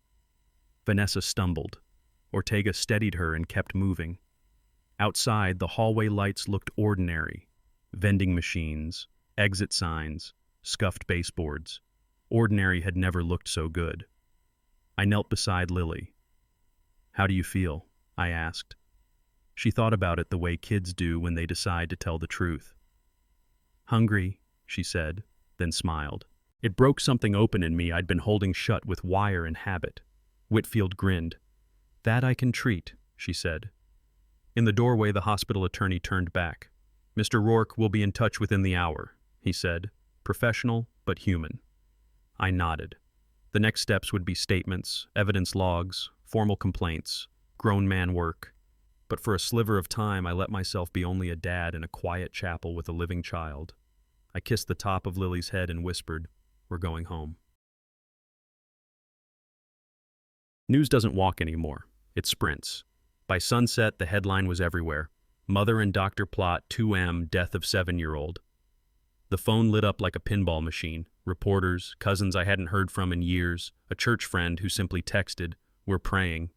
A: Vanessa stumbled. Ortega steadied her and kept moving. Outside, the hallway lights looked ordinary. Vending machines, exit signs, scuffed baseboards. Ordinary had never looked so good. I knelt beside Lily. "How do you feel?" I asked. She thought about it the way kids do when they decide to tell the truth. "Hungry," she said, then smiled. It broke something open in me I'd been holding shut with wire and habit. Whitfield grinned. "That I can treat," she said. In the doorway, the hospital attorney turned back. "Mr. Rourke will be in touch within the hour," he said, professional but human. I nodded. The next steps would be statements, evidence logs, formal complaints, grown man work. But for a sliver of time, I let myself be only a dad in a quiet chapel with a living child. I kissed the top of Lily's head and whispered, "We're going home." News doesn't walk anymore. It sprints. By sunset, the headline was everywhere. Mother and doctor plot 2M death of 7-year-old. The phone lit up like a pinball machine. Reporters, cousins I hadn't heard from in years, a church friend who simply texted, "We're praying."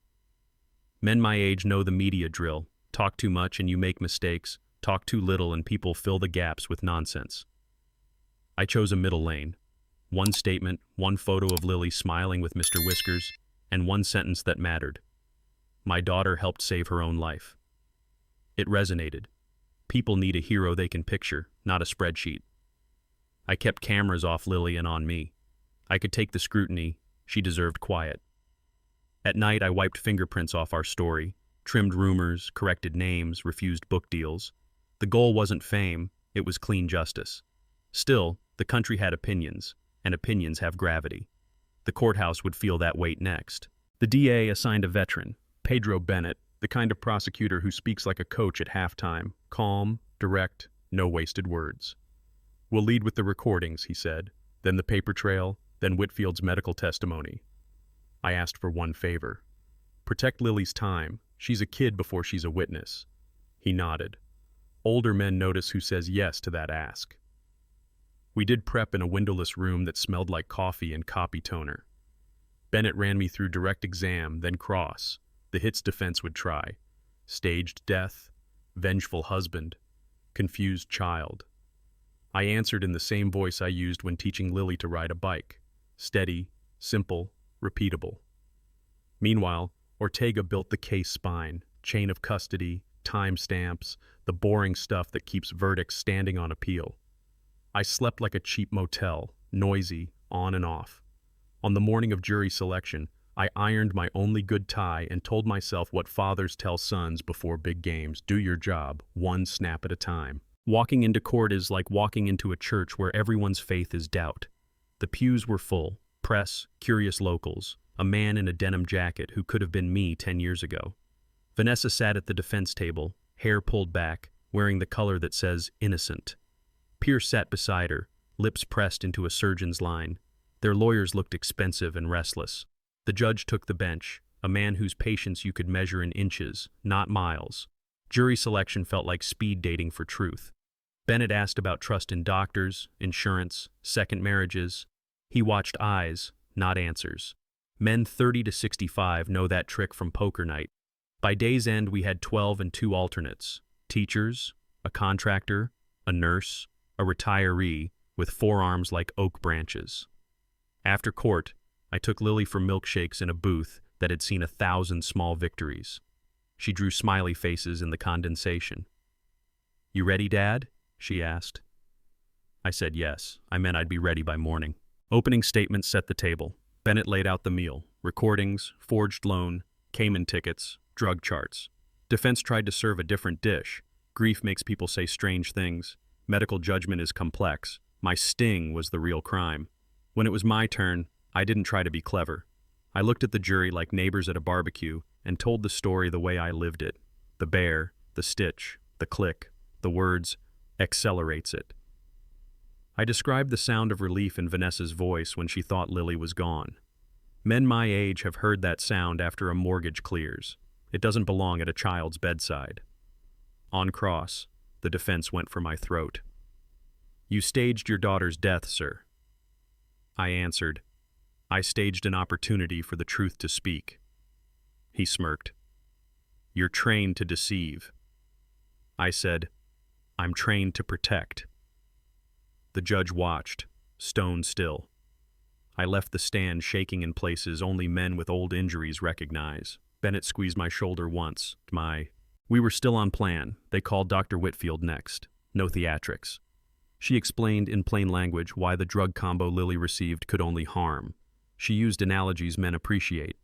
A: Men my age know the media drill. Talk too much and you make mistakes. Talk too little and people fill the gaps with nonsense. I chose a middle lane. One statement, one photo of Lily smiling with Mr. Whiskers, and one sentence that mattered. My daughter helped save her own life. It resonated. People need a hero they can picture, not a spreadsheet. I kept cameras off Lily and on me. I could take the scrutiny. She deserved quiet. At night, I wiped fingerprints off our story, trimmed rumors, corrected names, refused book deals. The goal wasn't fame, it was clean justice. Still, the country had opinions, and opinions have gravity. The courthouse would feel that weight next. The DA assigned a veteran, Pedro Bennett, the kind of prosecutor who speaks like a coach at halftime, calm, direct, no wasted words. We'll lead with the recordings, he said, then the paper trail, then Whitfield's medical testimony. I asked for one favor. Protect Lily's time. She's a kid before she's a witness. He nodded. Older men notice who says yes to that ask. We did prep in a windowless room that smelled like coffee and copy toner. Bennett ran me through direct exam, then cross. The hits defense would try. Staged death, vengeful husband, confused child. I answered in the same voice I used when teaching Lily to ride a bike. Steady, simple, repeatable. Meanwhile, Ortega built the case spine, chain of custody, timestamps, the boring stuff that keeps verdicts standing on appeal. I slept like a cheap motel, noisy, on and off. On the morning of jury selection, I ironed my only good tie and told myself what fathers tell sons before big games: do your job, one snap at a time. Walking into court is like walking into a church where everyone's faith is doubt. The pews were full, press, curious locals, a man in a denim jacket who could have been me 10 years ago. Vanessa sat at the defense table, hair pulled back, wearing the color that says innocent. Pierce sat beside her, lips pressed into a surgeon's line. Their lawyers looked expensive and restless. The judge took the bench, a man whose patience you could measure in inches, not miles. Jury selection felt like speed dating for truth. Bennett asked about trust in doctors, insurance, second marriages. He watched eyes, not answers. Men 30 to 65 know that trick from poker night. By day's end, we had 12 and 2 alternates: teachers, a contractor, a nurse, a retiree with forearms like oak branches. After court, I took Lily for milkshakes in a booth that had seen 1,000 small victories. She drew smiley faces in the condensation. "You ready, Dad?" she asked. I said yes. I meant I'd be ready by morning. Opening statements set the table. Bennett laid out the meal: recordings, forged loan, Cayman tickets, drug charts. Defense tried to serve a different dish. Grief makes people say strange things. Medical judgment is complex. My sting was the real crime. When it was my turn, I didn't try to be clever. I looked at the jury like neighbors at a barbecue and told the story the way I lived it. The bear, the stitch, the click, the words, accelerates it. I described the sound of relief in Vanessa's voice when she thought Lily was gone. Men my age have heard that sound after a mortgage clears. It doesn't belong at a child's bedside. On cross, the defense went for my throat. "You staged your daughter's death, sir." I answered, "I staged an opportunity for the truth to speak." He smirked. "You're trained to deceive." I said, "I'm trained to protect." The judge watched, stone still. I left the stand shaking in places only men with old injuries recognize. Bennett squeezed my shoulder once. We were still on plan. They called Dr. Whitfield next. No theatrics. She explained in plain language why the drug combo Lily received could only harm. She used analogies men appreciate.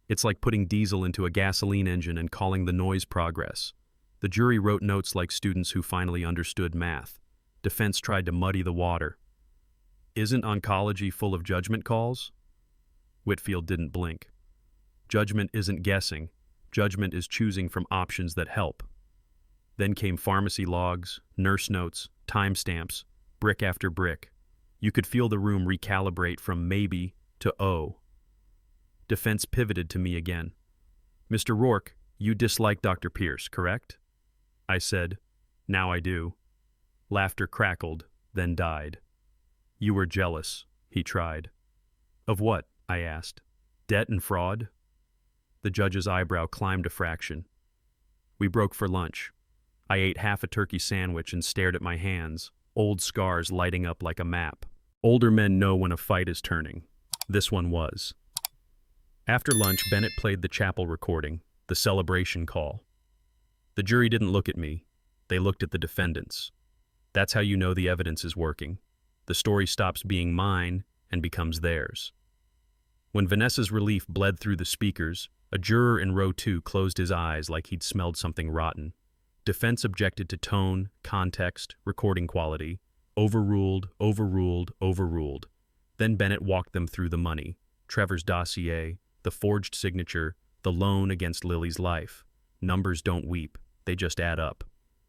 A: It's like putting diesel into a gasoline engine and calling the noise progress. The jury wrote notes like students who finally understood math. Defense tried to muddy the water. "Isn't oncology full of judgment calls?" Whitfield didn't blink. "Judgment isn't guessing. Judgment is choosing from options that help." Then came pharmacy logs, nurse notes, timestamps, brick after brick. You could feel the room recalibrate from maybe to oh. Defense pivoted to me again. "Mr. Rourke, you dislike Dr. Pierce, correct?" I said, "Now I do." Laughter crackled, then died. "You were jealous," he tried. "Of what?" I asked. "Debt and fraud?" The judge's eyebrow climbed a fraction. We broke for lunch. I ate half a turkey sandwich and stared at my hands, old scars lighting up like a map. Older men know when a fight is turning. This one was. After lunch, Bennett played the chapel recording, the celebration call. The jury didn't look at me. They looked at the defendants. That's how you know the evidence is working. The story stops being mine and becomes theirs. When Vanessa's relief bled through the speakers, a juror in row 2 closed his eyes like he'd smelled something rotten. Defense objected to tone, context, recording quality. Overruled, overruled, overruled. Then Bennett walked them through the money, Trevor's dossier, the forged signature, the loan against Lily's life. Numbers don't weep, they just add up.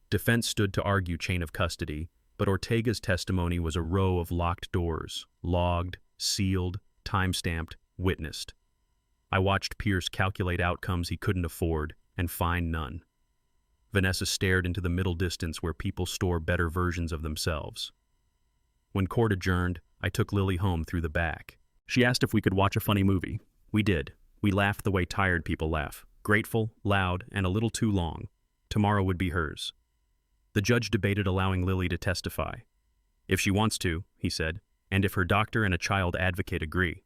A: Defense stood to argue chain of custody, but Ortega's testimony was a row of locked doors, logged, sealed, time-stamped, witnessed. I watched Pierce calculate outcomes he couldn't afford and find none. Vanessa stared into the middle distance where people store better versions of themselves. When court adjourned, I took Lily home through the back. She asked if we could watch a funny movie. We did. We laughed the way tired people laugh. Grateful, loud, and a little too long. Tomorrow would be hers. The judge debated allowing Lily to testify. If she wants to, he said, and if her doctor and a child advocate agree.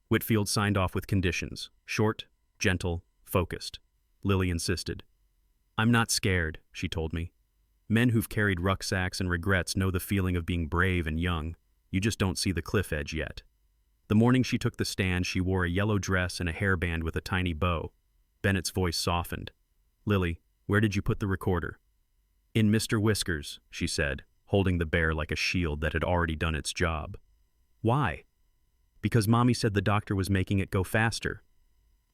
A: Whitfield signed off with conditions. Short, gentle, focused. Lily insisted. I'm not scared, she told me. Men who've carried rucksacks and regrets know the feeling of being brave and young. You just don't see the cliff edge yet. The morning she took the stand, she wore a yellow dress and a hairband with a tiny bow. Bennett's voice softened. Lily, where did you put the recorder? In Mr. Whiskers, she said, holding the bear like a shield that had already done its job. Why? Because Mommy said the doctor was making it go faster.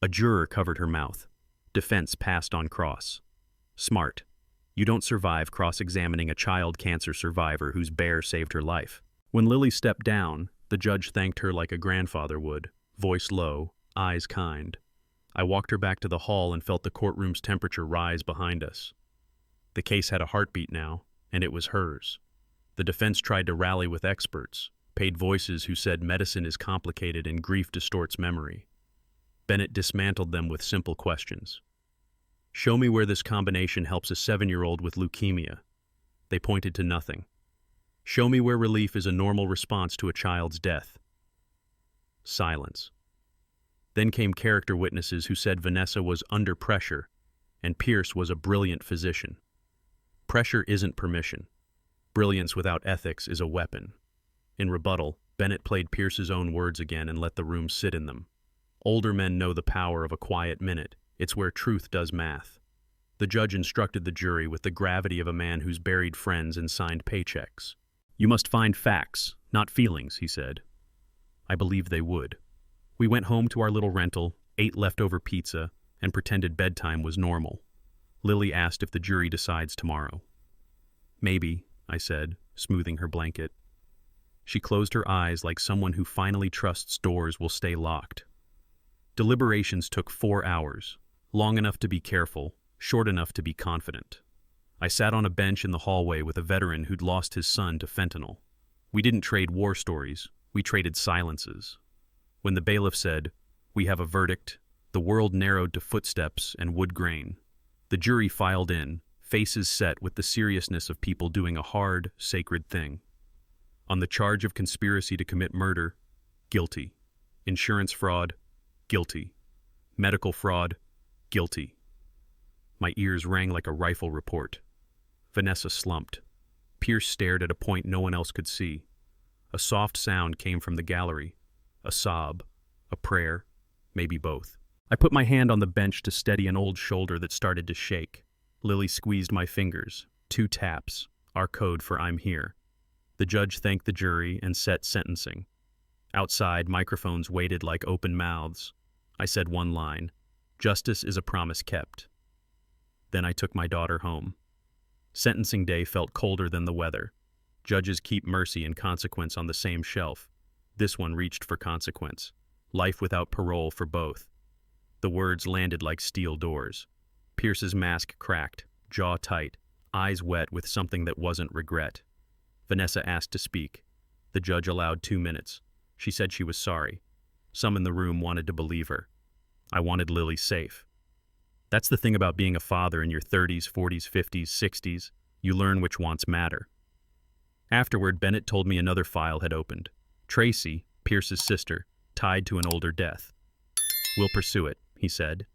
A: A juror covered her mouth. Defense passed on cross. Smart. You don't survive cross-examining a child cancer survivor whose bear saved her life. When Lily stepped down, the judge thanked her like a grandfather would, voice low, eyes kind. I walked her back to the hall and felt the courtroom's temperature rise behind us. The case had a heartbeat now, and it was hers. The defense tried to rally with experts, paid voices who said medicine is complicated and grief distorts memory. Bennett dismantled them with simple questions. Show me where this combination helps a 7-year-old with leukemia. They pointed to nothing. Show me where relief is a normal response to a child's death. Silence. Then came character witnesses who said Vanessa was under pressure, and Pierce was a brilliant physician. Pressure isn't permission. Brilliance without ethics is a weapon. In rebuttal, Bennett played Pierce's own words again and let the room sit in them. Older men know the power of a quiet minute. It's where truth does math. The judge instructed the jury with the gravity of a man who's buried friends and signed paychecks. You must find facts, not feelings, he said. I believed they would. We went home to our little rental, ate leftover pizza, and pretended bedtime was normal. Lily asked if the jury decides tomorrow. Maybe, I said, smoothing her blanket. She closed her eyes like someone who finally trusts doors will stay locked. Deliberations took 4 hours, long enough to be careful, short enough to be confident. I sat on a bench in the hallway with a veteran who'd lost his son to fentanyl. We didn't trade war stories, we traded silences. When the bailiff said, "We have a verdict," the world narrowed to footsteps and wood grain. The jury filed in, faces set with the seriousness of people doing a hard, sacred thing. On the charge of conspiracy to commit murder, guilty. Insurance fraud, guilty. Medical fraud, guilty. My ears rang like a rifle report. Vanessa slumped. Pierce stared at a point no one else could see. A soft sound came from the gallery. A sob. A prayer. Maybe both. I put my hand on the bench to steady an old shoulder that started to shake. Lily squeezed my fingers. 2 taps. Our code for I'm here. The judge thanked the jury and set sentencing. Outside, microphones waited like open mouths. I said one line. Justice is a promise kept. Then I took my daughter home. Sentencing day felt colder than the weather. Judges keep mercy and consequence on the same shelf. This one reached for consequence. Life without parole for both. The words landed like steel doors. Pierce's mask cracked, jaw tight, eyes wet with something that wasn't regret. Vanessa asked to speak. The judge allowed 2 minutes. She said she was sorry. Some in the room wanted to believe her. I wanted Lily safe. That's the thing about being a father in your 30s, 40s, 50s, 60s. You learn which wants matter. Afterward, Bennett told me another file had opened. Tracy, Pierce's sister, tied to an older death. We'll pursue it, he said.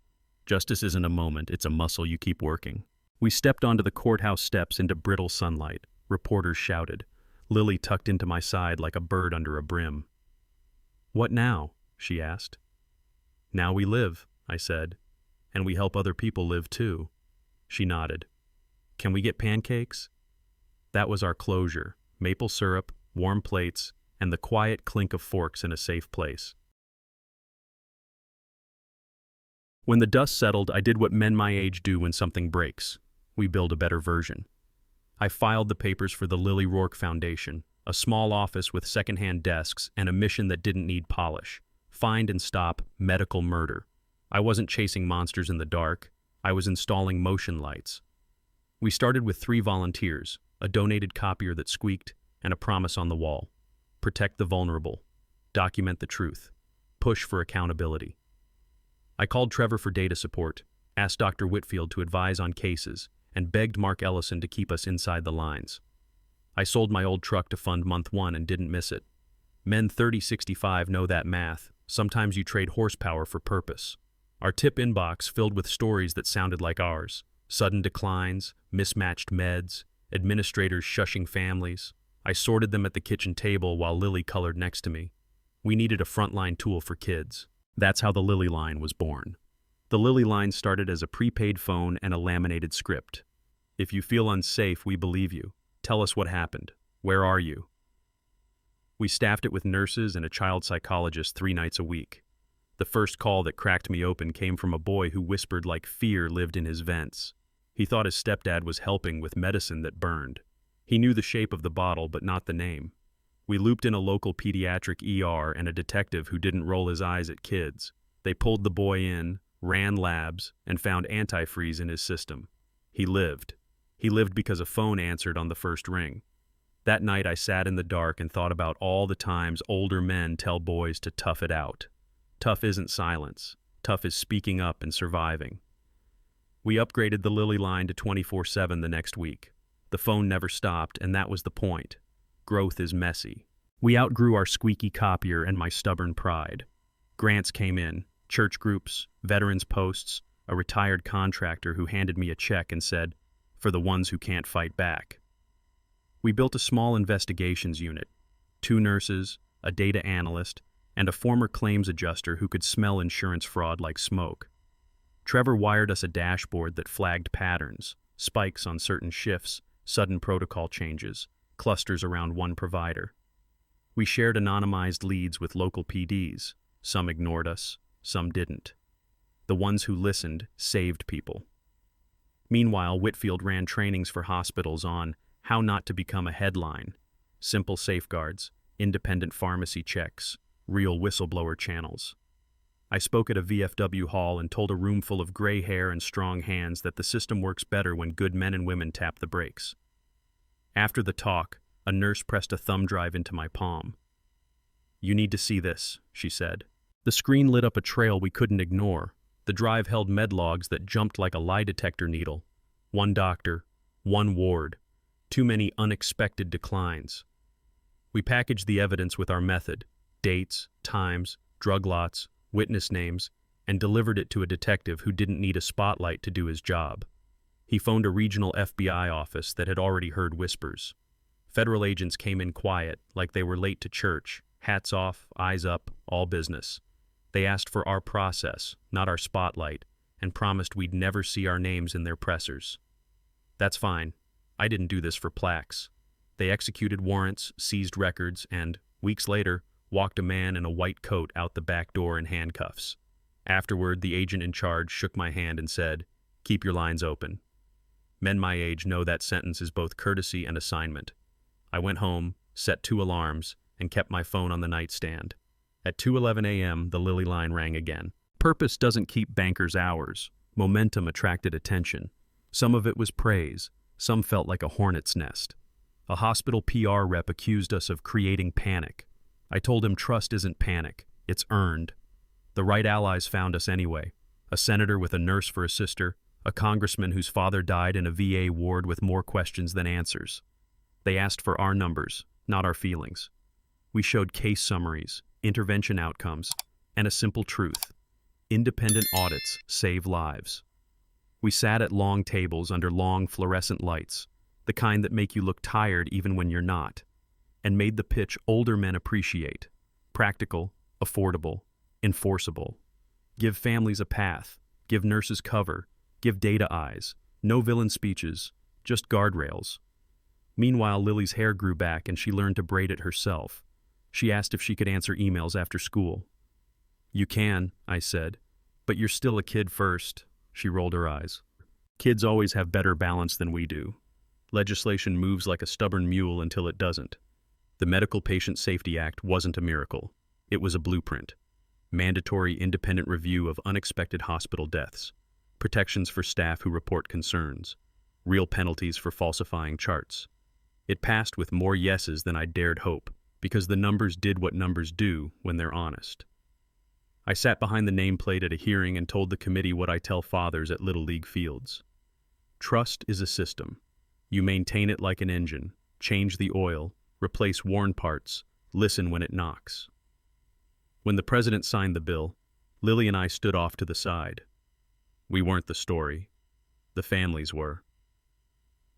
A: Justice isn't a moment, it's a muscle you keep working. We stepped onto the courthouse steps into brittle sunlight. Reporters shouted. Lily tucked into my side like a bird under a brim. What now? She asked. Now we live, I said. And we help other people live too. She nodded. Can we get pancakes? That was our closure. Maple syrup, warm plates, and the quiet clink of forks in a safe place. When the dust settled, I did what men my age do when something breaks. We build a better version. I filed the papers for the Lily Rourke Foundation, a small office with secondhand desks and a mission that didn't need polish. Find and stop medical murder. I wasn't chasing monsters in the dark. I was installing motion lights. We started with 3 volunteers, a donated copier that squeaked, and a promise on the wall. Protect the vulnerable. Document the truth. Push for accountability. I called Trevor for data support, asked Dr. Whitfield to advise on cases, and begged Mark Ellison to keep us inside the lines. I sold my old truck to fund month 1 and didn't miss it. Men 30-65 know that math. Sometimes you trade horsepower for purpose. Our tip inbox filled with stories that sounded like ours. Sudden declines, mismatched meds, administrators shushing families. I sorted them at the kitchen table while Lily colored next to me. We needed a frontline tool for kids. That's how the Lily line was born. The Lily line started as a prepaid phone and a laminated script. If you feel unsafe, we believe you. Tell us what happened. Where are you? We staffed it with nurses and a child psychologist 3 nights a week. The first call that cracked me open came from a boy who whispered like fear lived in his vents. He thought his stepdad was helping with medicine that burned. He knew the shape of the bottle, but not the name. We looped in a local pediatric ER and a detective who didn't roll his eyes at kids. They pulled the boy in, ran labs, and found antifreeze in his system. He lived. He lived because a phone answered on the first ring. That night I sat in the dark and thought about all the times older men tell boys to tough it out. Tough isn't silence. Tough is speaking up and surviving. We upgraded the Lily line to 24/7 the next week. The phone never stopped, and that was the point. Growth is messy. We outgrew our squeaky copier and my stubborn pride. Grants came in, church groups, veterans posts, a retired contractor who handed me a check and said, "For the ones who can't fight back." We built a small investigations unit, 2 nurses, a data analyst, and a former claims adjuster who could smell insurance fraud like smoke. Trevor wired us a dashboard that flagged patterns, spikes on certain shifts, sudden protocol changes, clusters around one provider. We shared anonymized leads with local PDs. Some ignored us, some didn't. The ones who listened saved people. Meanwhile, Whitfield ran trainings for hospitals on how not to become a headline, simple safeguards, independent pharmacy checks, real whistleblower channels. I spoke at a VFW hall and told a room full of gray hair and strong hands that the system works better when good men and women tap the brakes. After the talk, a nurse pressed a thumb drive into my palm. "You need to see this," she said. The screen lit up a trail we couldn't ignore. The drive held med logs that jumped like a lie detector needle. 1 doctor, 1 ward, too many unexpected declines. We packaged the evidence with our method, dates, times, drug lots, witness names, and delivered it to a detective who didn't need a spotlight to do his job. He phoned a regional FBI office that had already heard whispers. Federal agents came in quiet, like they were late to church, hats off, eyes up, all business. They asked for our process, not our spotlight, and promised we'd never see our names in their pressers. That's fine. I didn't do this for plaques. They executed warrants, seized records, and, weeks later, walked a man in a white coat out the back door in handcuffs. Afterward, the agent in charge shook my hand and said, "Keep your lines open." Men my age know that sentence is both courtesy and assignment. I went home, set 2 alarms, and kept my phone on the nightstand. At 2:11 a.m., the Lily line rang again. Purpose doesn't keep bankers' hours. Momentum attracted attention. Some of it was praise. Some felt like a hornet's nest. A hospital PR rep accused us of creating panic. I told him trust isn't panic, it's earned. The right allies found us anyway. A senator with a nurse for a sister, a congressman whose father died in a VA ward with more questions than answers. They asked for our numbers, not our feelings. We showed case summaries, intervention outcomes, and a simple truth. Independent audits save lives. We sat at long tables under long fluorescent lights, the kind that make you look tired even when you're not, and made the pitch older men appreciate. Practical, affordable, enforceable. Give families a path, give nurses cover, give data eyes, no villain speeches, just guardrails. Meanwhile, Lily's hair grew back and she learned to braid it herself. She asked if she could answer emails after school. "You can," I said, "but you're still a kid first." She rolled her eyes. Kids always have better balance than we do. Legislation moves like a stubborn mule until it doesn't. The Medical Patient Safety Act wasn't a miracle. It was a blueprint. Mandatory independent review of unexpected hospital deaths. Protections for staff who report concerns. Real penalties for falsifying charts. It passed with more yeses than I dared hope, because the numbers did what numbers do when they're honest. I sat behind the nameplate at a hearing and told the committee what I tell fathers at Little League fields. Trust is a system. You maintain it like an engine, change the oil, replace worn parts, listen when it knocks. When the president signed the bill, Lily and I stood off to the side. We weren't the story. The families were.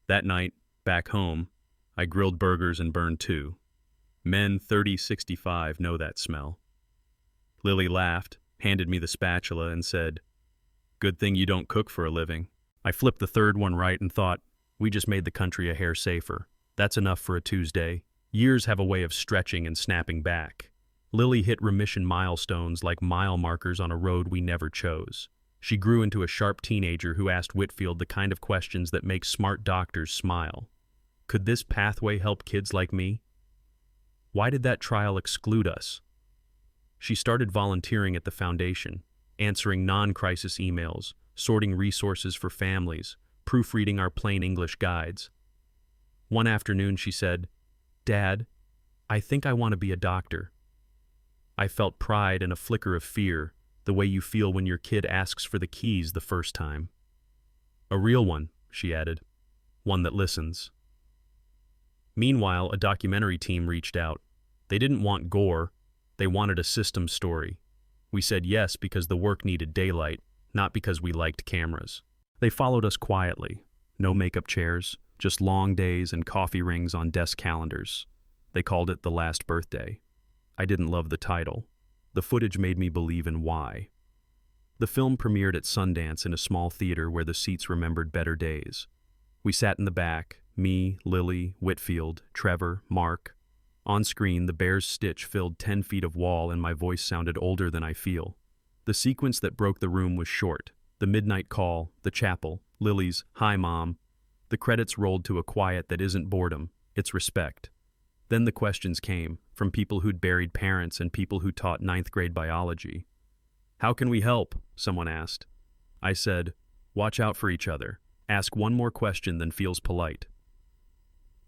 A: That night, back home, I grilled burgers and burned two. Men 30-65 know that smell. Lily laughed, handed me the spatula, and said, "Good thing you don't cook for a living." I flipped the third one right and thought, we just made the country a hair safer. That's enough for a Tuesday. Years have a way of stretching and snapping back. Lily hit remission milestones like mile markers on a road we never chose. She grew into a sharp teenager who asked Whitfield the kind of questions that make smart doctors smile. Could this pathway help kids like me? Why did that trial exclude us? She started volunteering at the foundation, answering non-crisis emails, sorting resources for families, proofreading our plain English guides. One afternoon she said, "Dad, I think I want to be a doctor." I felt pride and a flicker of fear, the way you feel when your kid asks for the keys the first time. "A real one," she added, "one that listens." Meanwhile, a documentary team reached out. They didn't want gore. They wanted a system story. We said yes because the work needed daylight, not because we liked cameras. They followed us quietly. No makeup chairs, just long days and coffee rings on desk calendars. They called it The Last Birthday. I didn't love the title. The footage made me believe in why. The film premiered at Sundance in a small theater where the seats remembered better days. We sat in the back, me, Lily, Whitfield, Trevor, Mark. On screen, the bear's stitch filled 10 feet of wall and my voice sounded older than I feel. The sequence that broke the room was short. The midnight call, the chapel, Lily's "Hi, Mom." The credits rolled to a quiet that isn't boredom, it's respect. Then the questions came, from people who'd buried parents and people who taught 9th grade biology. "How can we help?" someone asked. I said, "Watch out for each other. Ask one more question than feels polite."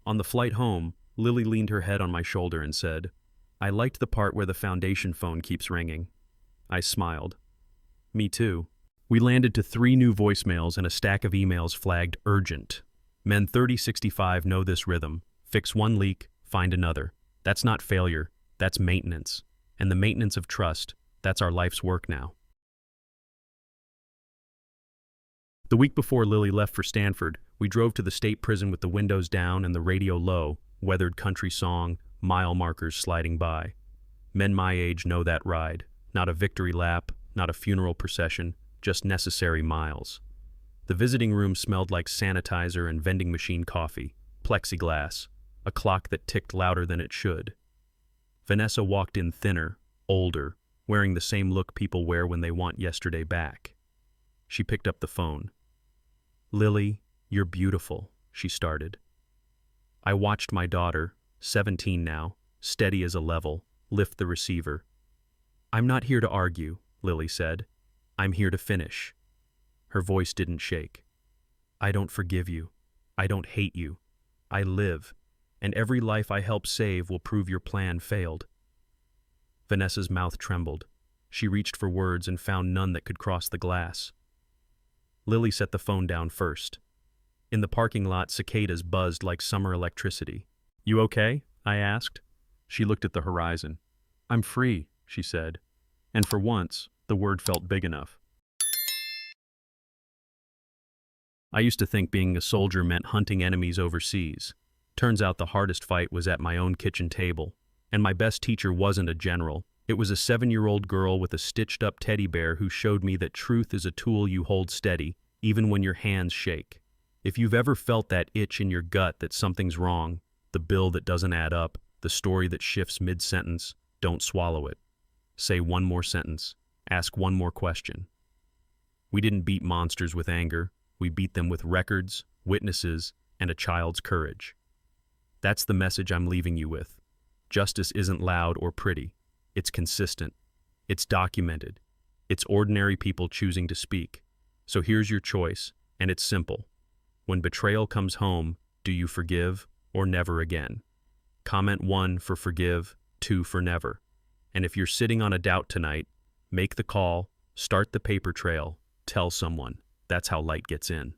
A: On the flight home, Lily leaned her head on my shoulder and said, "I liked the part where the foundation phone keeps ringing." I smiled. Me too. We landed to 3 new voicemails and a stack of emails flagged urgent. Men 30-65 know this rhythm. Fix one leak, find another. That's not failure, that's maintenance. And the maintenance of trust, that's our life's work now. The week before Lily left for Stanford, we drove to the state prison with the windows down and the radio low, weathered country song, mile markers sliding by. Men my age know that ride. Not a victory lap, not a funeral procession, just necessary miles. The visiting room smelled like sanitizer and vending machine coffee, plexiglass, a clock that ticked louder than it should. Vanessa walked in thinner, older, wearing the same look people wear when they want yesterday back. She picked up the phone. "Lily, you're beautiful," she started. I watched my daughter, 17 now, steady as a level, lift the receiver. "I'm not here to argue," Lily said. "I'm here to finish." Her voice didn't shake. "I don't forgive you. I don't hate you. I live, and every life I help save will prove your plan failed." Vanessa's mouth trembled. She reached for words and found none that could cross the glass. Lily set the phone down first. In the parking lot, cicadas buzzed like summer electricity. "You okay?" I asked. She looked at the horizon. "I'm free," she said. And for once, the word felt big enough. I used to think being a soldier meant hunting enemies overseas. Turns out the hardest fight was at my own kitchen table. And my best teacher wasn't a general. It was a 7-year-old girl with a stitched-up teddy bear who showed me that truth is a tool you hold steady, even when your hands shake. If you've ever felt that itch in your gut that something's wrong, the bill that doesn't add up, the story that shifts mid-sentence, don't swallow it. Say one more sentence. Ask one more question. We didn't beat monsters with anger. We beat them with records, witnesses, and a child's courage. That's the message I'm leaving you with. Justice isn't loud or pretty. It's consistent. It's documented. It's ordinary people choosing to speak. So here's your choice, and it's simple. When betrayal comes home, do you forgive or never again? Comment 1 for forgive, 2 for never. And if you're sitting on a doubt tonight, make the call, start the paper trail, tell someone. That's how light gets in.